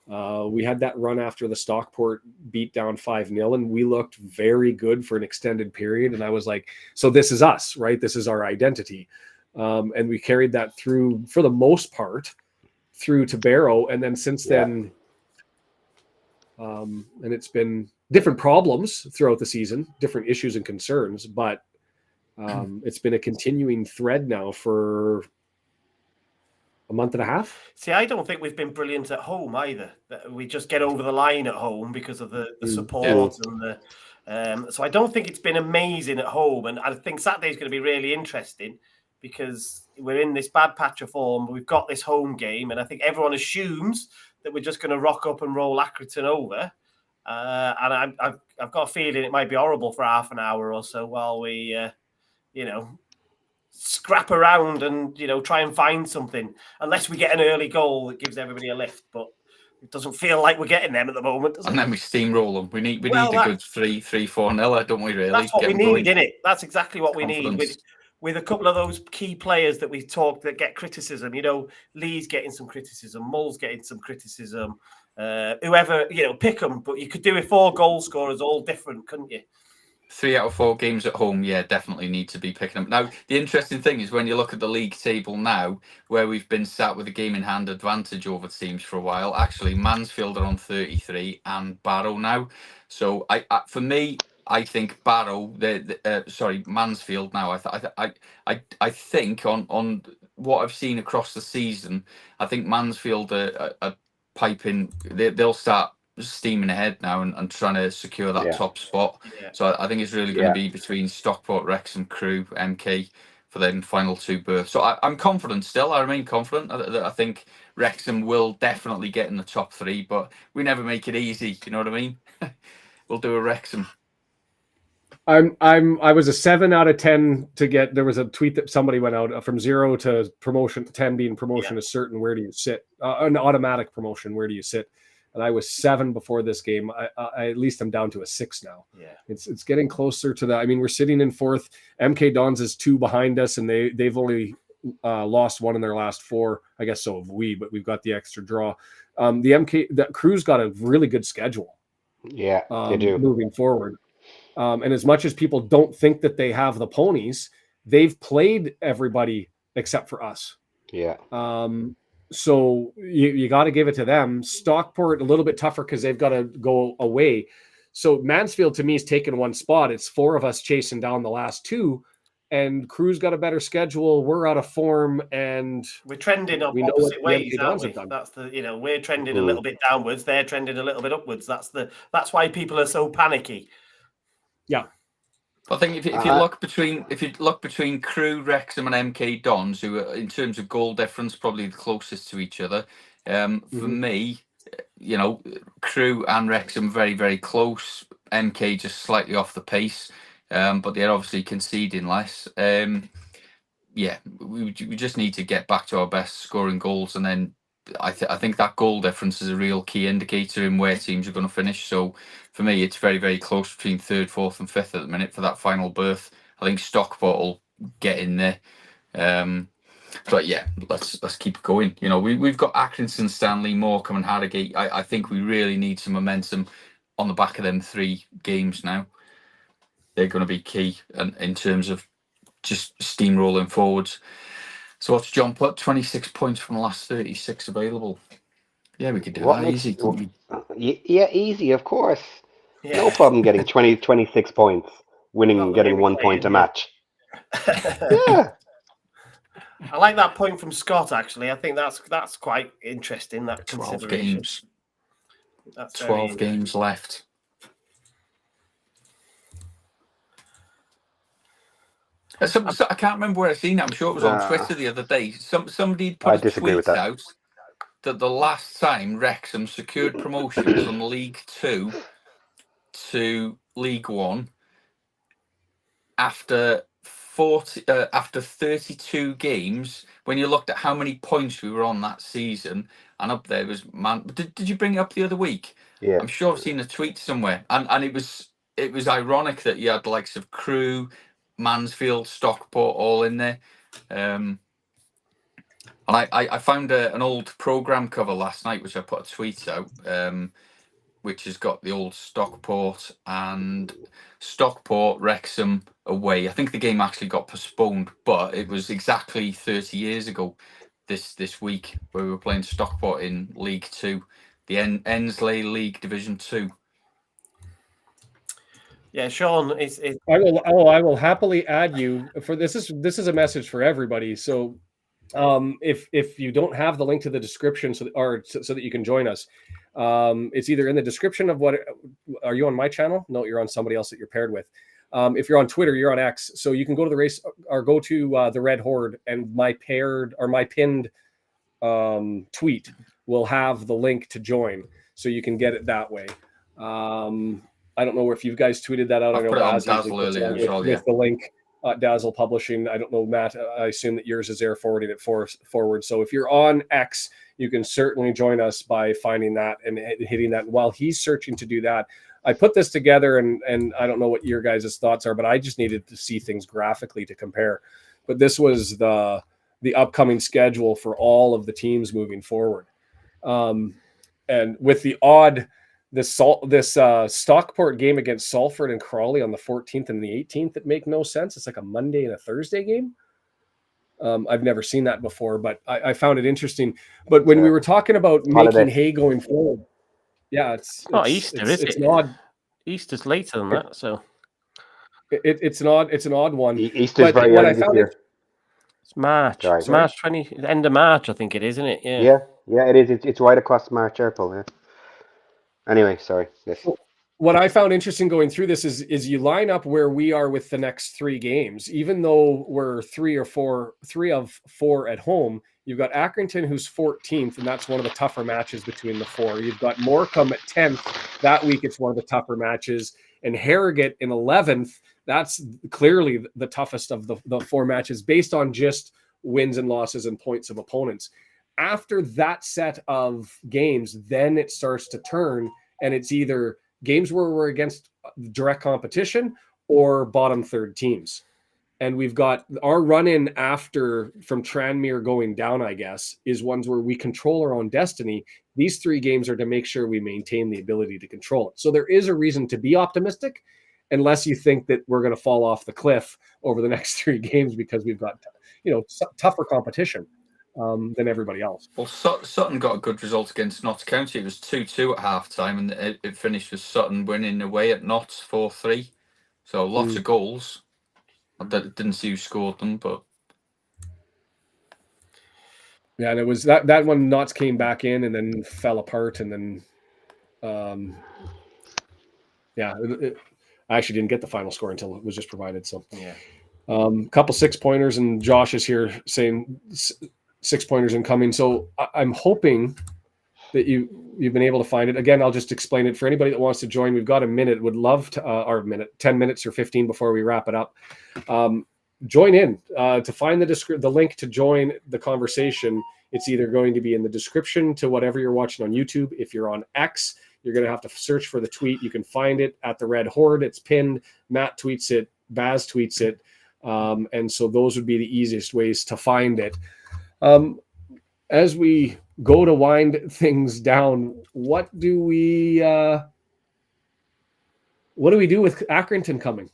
We had that run after the Stockport beat down 5-0, and we looked very good for an extended period. And I was like, so this is us, right? This is our identity. And we carried that through, for the most part, through to Barrow. And then since then, and it's been different problems throughout the season, different issues and concerns, but it's been a continuing thread now for a month and a half. See, I don't think we've been brilliant at home either. We just get over the line at home because of the support and the. So I don't think it's been amazing at home, and I think Saturday's going to be really interesting because we're in this bad patch of form. We've got this home game, and I think everyone assumes that we're just going to rock up and roll Accrington over. And I've got a feeling it might be horrible for half an hour or so while we, scrap around and try and find something. Unless we get an early goal that gives everybody a lift, but it doesn't feel like we're getting them at the moment, does it? And then we steamroll them. We need a good 3-4-0, don't we? Really, that's what we need, isn't it? That's exactly what we need with a couple of those key players that we talked that get criticism. Lee's getting some criticism, Mull's getting some criticism. Whoever, pick them, but you could do with 4 goal scorers all different, couldn't you? 3 out of 4 games at home, definitely need to be picking them. Now, the interesting thing is when you look at the league table now, where we've been sat with a game in hand advantage over teams for a while, actually Mansfield are on 33 and Barrow now. So for me, I think Barrow, Mansfield now. I think on what I've seen across the season, I think Mansfield are piping. They'll start steaming ahead now and trying to secure that top spot. So I think it's really going to be between Stockport, Wrexham, Crewe, MK for them final 2 berths. So I'm confident still. I remain confident that I think Wrexham will definitely get in the top 3, but we never make it easy. You know what I mean? We'll do a Wrexham. I was a 7 out of 10 to get. There was a tweet that somebody went out from 0 to promotion, 10 being promotion is certain. Where do you sit? An automatic promotion. Where do you sit? And I was 7 before this game. I at least I'm down to a 6 now. Yeah, it's getting closer to that. I mean, we're sitting in 4th. MK Dons is 2 behind us, and they've only lost 1 in their last 4. I guess so have we, but we've got the extra draw. The Crew's got a really good schedule. Yeah, they do moving forward. And as much as people don't think that they have the ponies, they've played everybody except for us. Yeah. So you got to give it to them. Stockport a little bit tougher because they've got to go away. So Mansfield to me is taking 1 spot. It's 4 of us chasing down the last 2, and Crew's got a better schedule. We're out of form, and we're trending up opposite ways, aren't we? That's the we're trending a little bit downwards. They're trending a little bit upwards. That's why people are so panicky. Yeah. I think if you look between Crew, Wrexham, and MK Dons, who are in terms of goal difference probably the closest to each other, for me, Crew and Wrexham very, very close. MK just slightly off the pace, but they're obviously conceding less. We just need to get back to our best scoring goals, and then I think that goal difference is a real key indicator in where teams are going to finish. So for me, it's very, very close between third, fourth, and fifth at the minute for that final berth. I think Stockport will get in there. But yeah, let's keep going. We've got Accrington, Stanley, Morecambe, and Harrogate. I think we really need some momentum on the back of them 3 games now. They're going to be key in terms of just steamrolling forwards. So what's John put? 26 points from the last 36 available. Yeah, we could do that easy, couldn't we? Yeah, easy, of course. Yeah. No problem getting 26 points, getting 1 point a match. Yeah. I like that point from Scott, actually. I think that's quite interesting, that 12 games. That's 12 games left. So I can't remember where I seen it. I'm sure it was on Twitter the other day. Somebody put a tweet out that the last time Wrexham secured promotion from League 2 to League 1 after 32 games, when you looked at how many points we were on that season, and up there was Did you bring it up the other week? Yeah. I'm sure I've seen a tweet somewhere, and it was ironic that you had the likes of Crew, Mansfield, Stockport all in there. And I found an old programme cover last night, which I put a tweet out, which has got the old Stockport Wrexham away. I think the game actually got postponed, but it was exactly 30 years ago this week where we were playing Stockport in League 2, the Ensley League Division 2. Yeah, Sean, I will happily add you for this. Is a message for everybody. So, if you don't have the link to the description, so that you can join us, it's either in the description of what. Are you on my channel? No, you're on somebody else that you're paired with. If you're on Twitter, you're on X. So you can go to the race or go to the Red Horde, and my pinned tweet will have the link to join, so you can get it that way. I don't know if you guys tweeted that out. I put it on DASLE earlier as well, with the link, DASLE Publishing. I don't know, Matt. I assume that yours is there forwarding it forward. So if you're on X, you can certainly join us by finding that and hitting that. While he's searching to do that, I put this together, and I don't know what your guys' thoughts are, but I just needed to see things graphically to compare. But this was the upcoming schedule for all of the teams moving forward, and with the odd. This Stockport game against Salford and Crawley on the 14th and the 18th that make no sense. It's like a Monday and a Thursday game. I've never seen that before, but I found it interesting. But when we were talking about making hay going forward, yeah, it's not Easter, is it? It's an odd. Easter's later than that, so it's an odd one. Easter's very early this year. It's March. Sorry. It's March 20, end of March, I think it is, isn't it? Yeah, it is. It's right across March, April. Yeah. Anyway, sorry. Yes. What I found interesting going through this is you line up where we are with the next 3 games, even though we're 3 of 4 at home. You've got Accrington, who's 14th, and that's one of the tougher matches between the 4. You've got Morecambe at 10th. That week, it's one of the tougher matches. And Harrogate in 11th. That's clearly the toughest of the 4 matches based on just wins and losses and points of opponents. After that set of games, then it starts to turn, and it's either games where we're against direct competition or bottom 3rd teams. And we've got our run-in after from Tranmere going down, I guess, is ones where we control our own destiny. These 3 games are to make sure we maintain the ability to control it. So there is a reason to be optimistic, unless you think that we're going to fall off the cliff over the next 3 games because we've got, tougher competition than everybody else. Well, Sutton got a good result against Notts County. It was 2-2 at half-time, and it finished with Sutton winning away at Notts 4-3. So lots of goals. I didn't see who scored them, but... Yeah, and it was that one, Notts came back in and then fell apart, and then... I actually didn't get the final score until it was just provided. So Yeah. Couple 6-pointers, and Josh is here saying 6-pointers incoming. So I'm hoping that you've been able to find it. Again, I'll just explain it for anybody that wants to join. We've got a minute. Would love to, or 10 minutes or 15 before we wrap it up. Join in to find the link to join the conversation. It's either going to be in the description to whatever you're watching on YouTube. If you're on X, you're going to have to search for the tweet. You can find it at the Red Horde. It's pinned. Matt tweets it. Baz tweets it. And so those would be the easiest ways to find it. As we go to wind things down, what do we do with Accrington coming?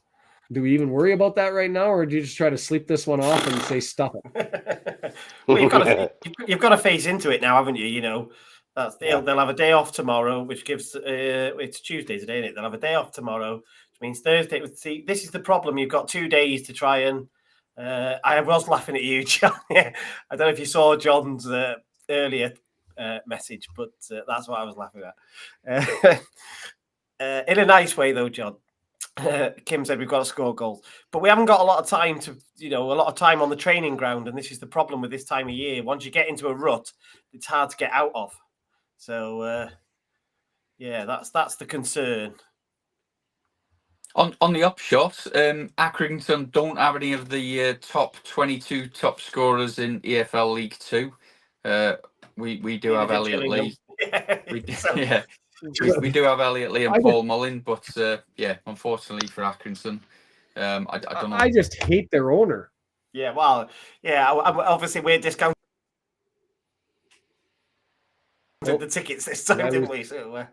Do we even worry about that right now, or do you just try to sleep this one off and say stuff it? Well, you've got to phase into it now, haven't you? You know, they'll have a day off tomorrow, which gives it's Tuesday today, isn't it? They'll have a day off tomorrow, which means Thursday. See, this is the problem. You've got 2 days to try and. I was laughing at you, John. I don't know if you saw John's earlier message, but that's what I was laughing at. In a nice way, though, John. Kim said we've got to score goals, but we haven't got a lot of time on the training ground, and this is the problem with this time of year. Once you get into a rut, it's hard to get out of. So, that's the concern. On the upshot, Accrington don't have any of the top 22 top scorers in EFL League 2. We do have Elliot Lee. We do have Elliot Lee and Paul Mullin, but unfortunately for Accrington, I don't know. I just hate their owner. Yeah, well, obviously we're discounting the tickets this time, didn't we? So,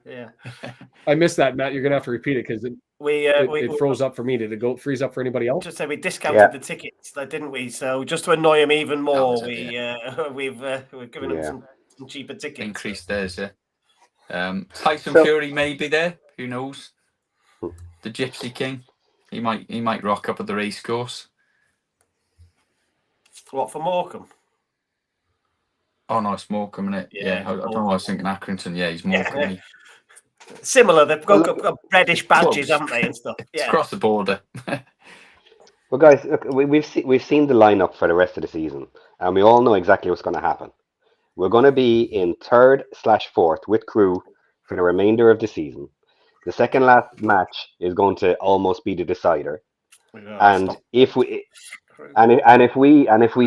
I missed that, Matt. You're gonna have to repeat it because it froze up for me. Did it freeze up for anybody else? Just say we discounted the tickets, didn't we? So just to annoy them even more, we've given them some cheaper tickets. Increased theirs, Tyson Fury may be there. Who knows? The Gypsy King. He might rock up at the race course. What, for Morecambe? Oh no, it's Morecambe, isn't it? Yeah, I don't know. I was thinking Accrington. Yeah, he's Morecambe. Similar. They've got reddish badges, haven't they, and stuff? It's across the border. Well, guys, look, we've seen the lineup for the rest of the season, and we all know exactly what's going to happen. We're going to be in 3rd/4th with Crew for the remainder of the season. The second last match is going to almost be the decider. And if we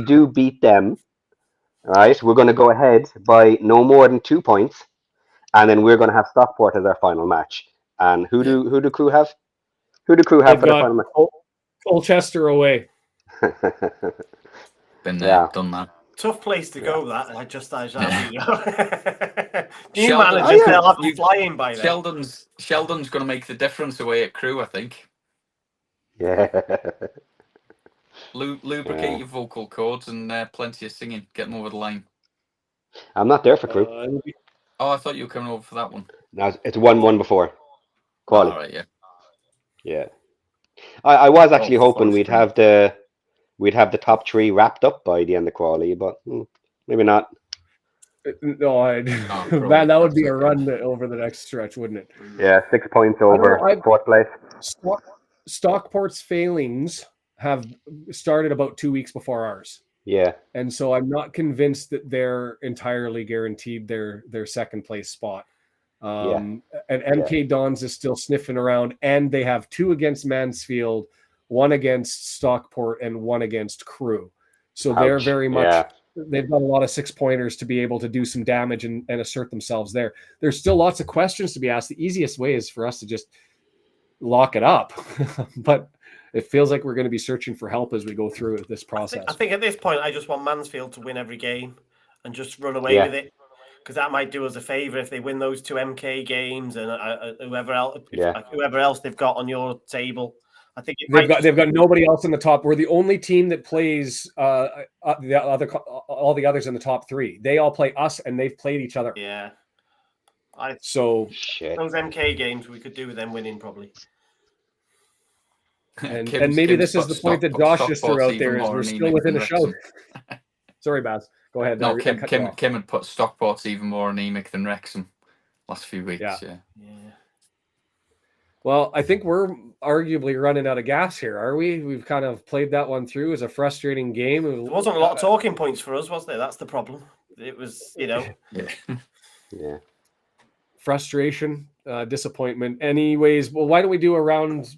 do beat them, right, we're going to go ahead by no more than 2 points, and then we're going to have Stockport as our final match. And who do Crew have? Who do Crew have for the final match? Colchester away. Been there, done that. Tough place to go, that. Like just as you know. New managers, they'll have you flying by then. Sheldon's going to make the difference away at Crew, I think. Yeah. Lubricate your vocal cords and plenty of singing. Get them over the line. I'm not there for Crew. I thought you were coming over for that one. No, it's 1-1 before. Quality. All right, yeah. I was actually hoping we'd have the top 3 wrapped up by the end of quality, but maybe not. No, man, that would be a run over the next stretch, wouldn't it? Yeah, 6 points over 4th place. Stockport's failings have started about 2 weeks before ours. Yeah. And so I'm not convinced that they're entirely guaranteed their second place spot. And MK Dons is still sniffing around, and they have 2 against Mansfield, 1 against Stockport, and 1 against Crew. So they're very much they've got a lot of 6-pointers to be able to do some damage and assert themselves there. There's still lots of questions to be asked. The easiest way is for us to just lock it up. But it feels like we're going to be searching for help as we go through this process. I think at this point, I just want Mansfield to win every game and just run away with it, because that might do us a favour if they win those 2 MK games and whoever else they've got on your table. I think they've got nobody else in the top. We're the only team that plays all the others in the top 3. They all play us, and they've played each other. Yeah. Those MK games we could do with them winning probably. And maybe this is the point that Josh just threw out there, is we're still within a show. Sorry, Baz. Go ahead. No, Kim had put Stockport's even more anemic than Wrexham last few weeks. Yeah. Well, I think we're arguably running out of gas here, are we? We've kind of played that one through as a frustrating game. There wasn't a lot of talking points for us, was there? That's the problem. It was, Yeah. Yeah. Frustration, disappointment. Anyways, well, why don't we do around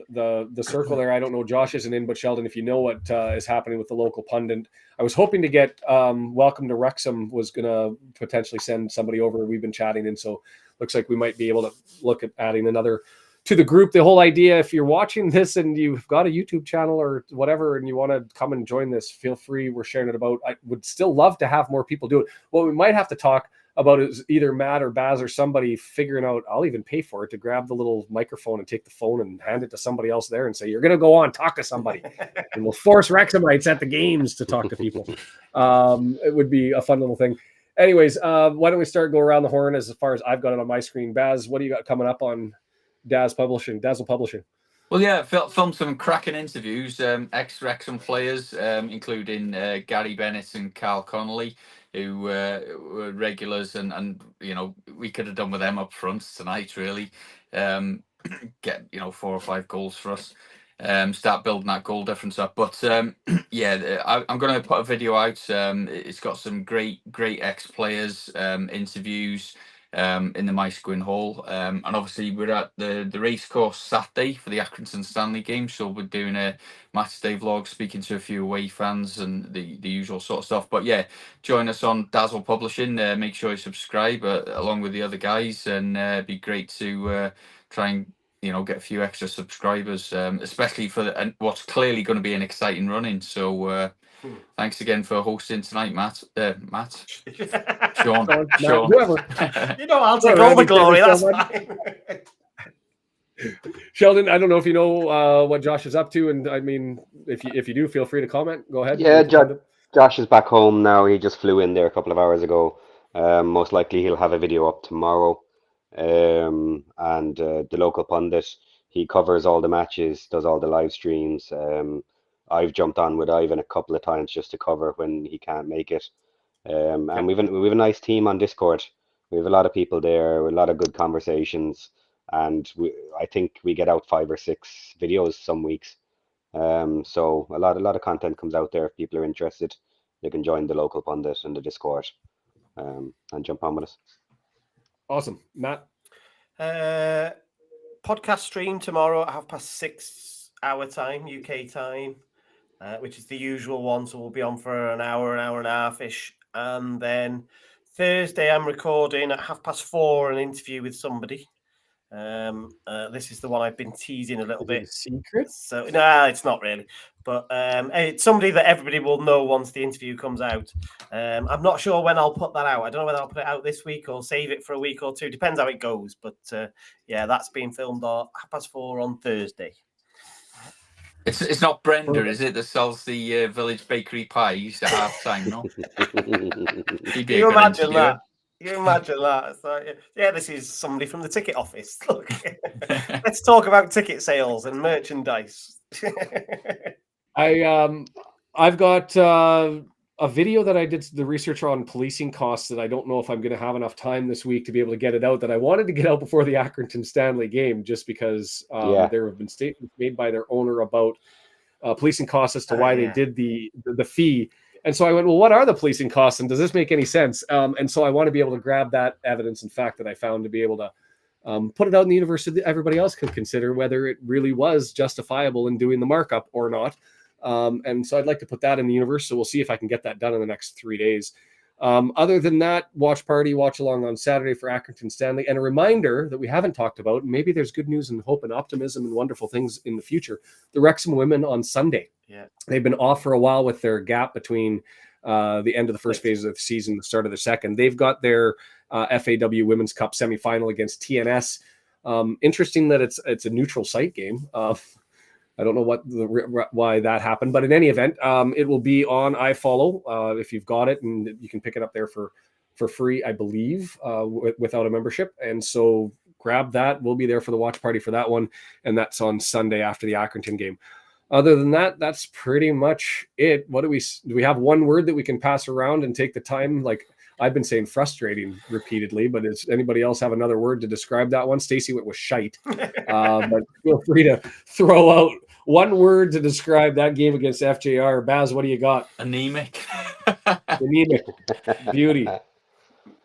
the circle there? I don't know. Josh isn't in, but Sheldon, if you know what is happening with the local pundit, I was hoping to get Welcome to Wrexham was going to potentially send somebody over. We've been chatting, and so looks like we might be able to look at adding another to the group. The whole idea, if you're watching this and you've got a YouTube channel or whatever, and you want to come and join this, feel free. We're sharing it about. I would still love to have more people do it. What we might have to talk about is either Matt or Baz or somebody figuring out, I'll even pay for it, to grab the little microphone and take the phone and hand it to somebody else there and say, you're going to go on, talk to somebody. And we'll force Wrexhamites at the games to talk to people. It would be a fun little thing. Anyways, why don't we go around the horn as far as I've got it on my screen. Baz, what do you got coming up on DASLE Publishing? Well, yeah, filmed some cracking interviews, ex-Wrexham players, including Gary Bennett and Carl Connolly, who were regulars, and we could have done with them up front tonight, really. Get 4 or 5 goals for us. Start building that goal difference up. But yeah, I'm going to put a video out. It's got some great ex-players interviews in the Maesgwyn Hall, and obviously we're at the racecourse Saturday for the Accrington Stanley game, so we're doing a match day vlog, speaking to a few away fans and the usual sort of stuff. But yeah, join us on DASLE Publishing. Make sure you subscribe along with the other guys, and it'd be great to try and get a few extra subscribers, especially for what's clearly going to be an exciting run-in. So thanks again for hosting tonight, Matt. Sean. Whoever. I'll take all the glory. That's fine. Sheldon, I don't know if you know what Josh is up to, and I mean, if you do, feel free to comment. Go ahead. Yeah, Josh is back home now. He just flew in there a couple of hours ago. Most likely he'll have a video up tomorrow. And the local pundit, he covers all the matches, does all the live streams. I've jumped on with Ivan a couple of times just to cover when he can't make it. And we've a nice team on Discord. We have a lot of people there, a lot of good conversations, and I think we get out 5 or 6 videos some weeks. So a lot of content comes out there. If people are interested, they can join the local pundit and the Discord, and jump on with us. Awesome. Matt? Podcast stream tomorrow at 6:30 our time, UK time, which is the usual one. So we'll be on for an hour and a half-ish. And then Thursday, I'm recording at 4:30 an interview with somebody. This is the one I've been teasing a little bit. Secret? So no, it's not really, but it's somebody that everybody will know once the interview comes out. I'm not sure when I'll put that out. I don't know whether I'll put it out this week or save it for a week or two. Depends how it goes. But yeah, that's being filmed at 4:30 on Thursday. It's not Brenda, is it, that sells the village bakery pies at half time? No. Can you imagine that? You imagine that? It's like, yeah, this is somebody from the ticket office. Look, let's talk about ticket sales and merchandise. I've got a video that I did the research on policing costs that I don't know if I'm going to have enough time this week to be able to get it out, that I wanted to get out before the Accrington Stanley game, just because there have been statements made by their owner about policing costs as to why they did the fee. And so I went, well, what are the policing costs, and does this make any sense? And so I want to be able to grab that evidence and fact that I found to be able to put it out in the universe so that everybody else can consider whether it really was justifiable in doing the markup or not. And so I'd like to put that in the universe. So we'll see if I can get that done in the next 3 days. Other than that, watch along on Saturday for Accrington Stanley. And a reminder that we haven't talked about, and maybe there's good news and hope and optimism and wonderful things in the future. The Wrexham women on Sunday. Yeah. They've been off for a while with their gap between the end of the first phase of the season, the start of the second. They've got their FAW Women's Cup semifinal against TNS. Interesting that it's a neutral site game. I don't know why that happened, but in any event, it will be on iFollow if you've got it, and you can pick it up there for free, I believe, without a membership. And so grab that. We'll be there for the watch party for that one, and that's on Sunday after the Accrington game. Other than that, that's pretty much it. Do we have one word that we can pass around and take the time? Like, I've been saying frustrating repeatedly, but does anybody else have another word to describe that one? Stacey went with shite. But feel free to throw out one word to describe that game against FJR. Baz, what do you got? Anemic. Anemic. Beauty.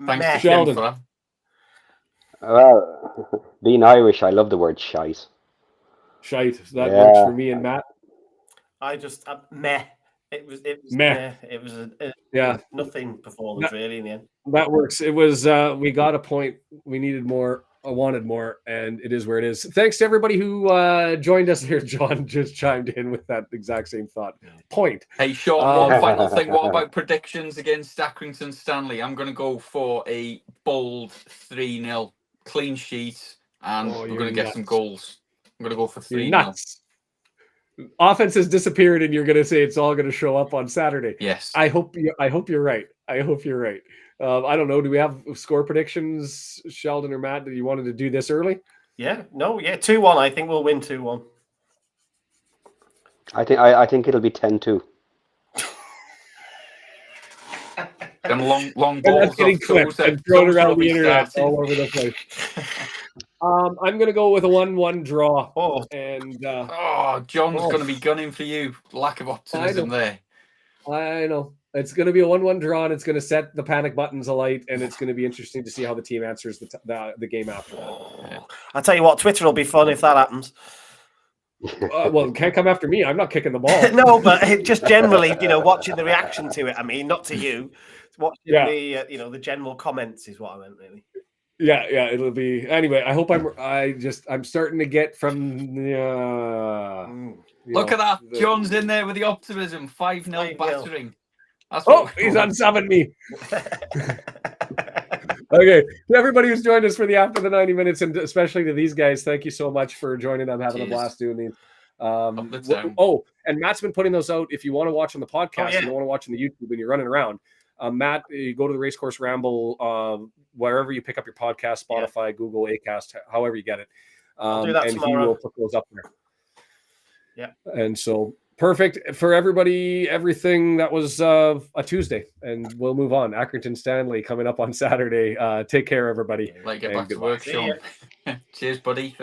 Thanks to Kim Sheldon. for that. Well, being Irish, I love the word shite. Shite. That Yeah. works for me and Matt. I just meh. It was Meh. meh. It was Yeah. nothing performance really in the end. That works. It was we got a point. We needed more. I wanted more, and it is where it is. Thanks to everybody who joined us here. John just chimed in with that exact same thought. Point. Hey, Sean, one final thing. What about predictions against Accrington Stanley? I'm going to go for a bold 3-0 clean sheet, and we're going to get some goals. I'm going to go for 3-0. Nuts. Offense has disappeared, and you're going to say it's all going to show up on Saturday. Yes. I hope you're right. I hope you're right. I don't know. Do we have score predictions, Sheldon or Matt? That you wanted to do this early? Yeah. No. Yeah. 2-1. I think we'll win 2-1. I think it'll be 10-2. Them long And balls that's getting off clipped those, and thrown those around will the be internet starting. all over the place. I'm going to go with a 1-1 draw. Oh. And John's going to be gunning for you. Lack of optimism there. I know. It's going to be a 1-1 draw, and it's going to set the panic buttons alight, and it's going to be interesting to see how the team answers the game after that. I'll tell you what, Twitter will be fun if that happens. Well, can't come after me. I'm not kicking the ball. No, but just generally, watching the reaction to it. I mean, not to you. Watching the general comments is what I meant, really. Yeah, it'll be anyway. I hope I'm starting to get from Look at that. John's in there with the optimism. 5-0 battering. That's he's unsubbing me. Okay, to everybody who's joined us for the After the 90 Minutes, and especially to these guys, thank you so much for joining. I'm having a blast doing these. And Matt's been putting those out. If you want to watch on the podcast, you don't want to watch on the YouTube when you're running around. Matt, you go to the Racecourse Ramble, wherever you pick up your podcast, Spotify, Google, Acast, however you get it. I'll do that and tomorrow. he will put those up there. Yeah. And so perfect for everybody. Everything that was a Tuesday, and we'll move on. Accrington Stanley coming up on Saturday. Take care, everybody. Get back to work, Sean. Cheers, buddy. Thanks.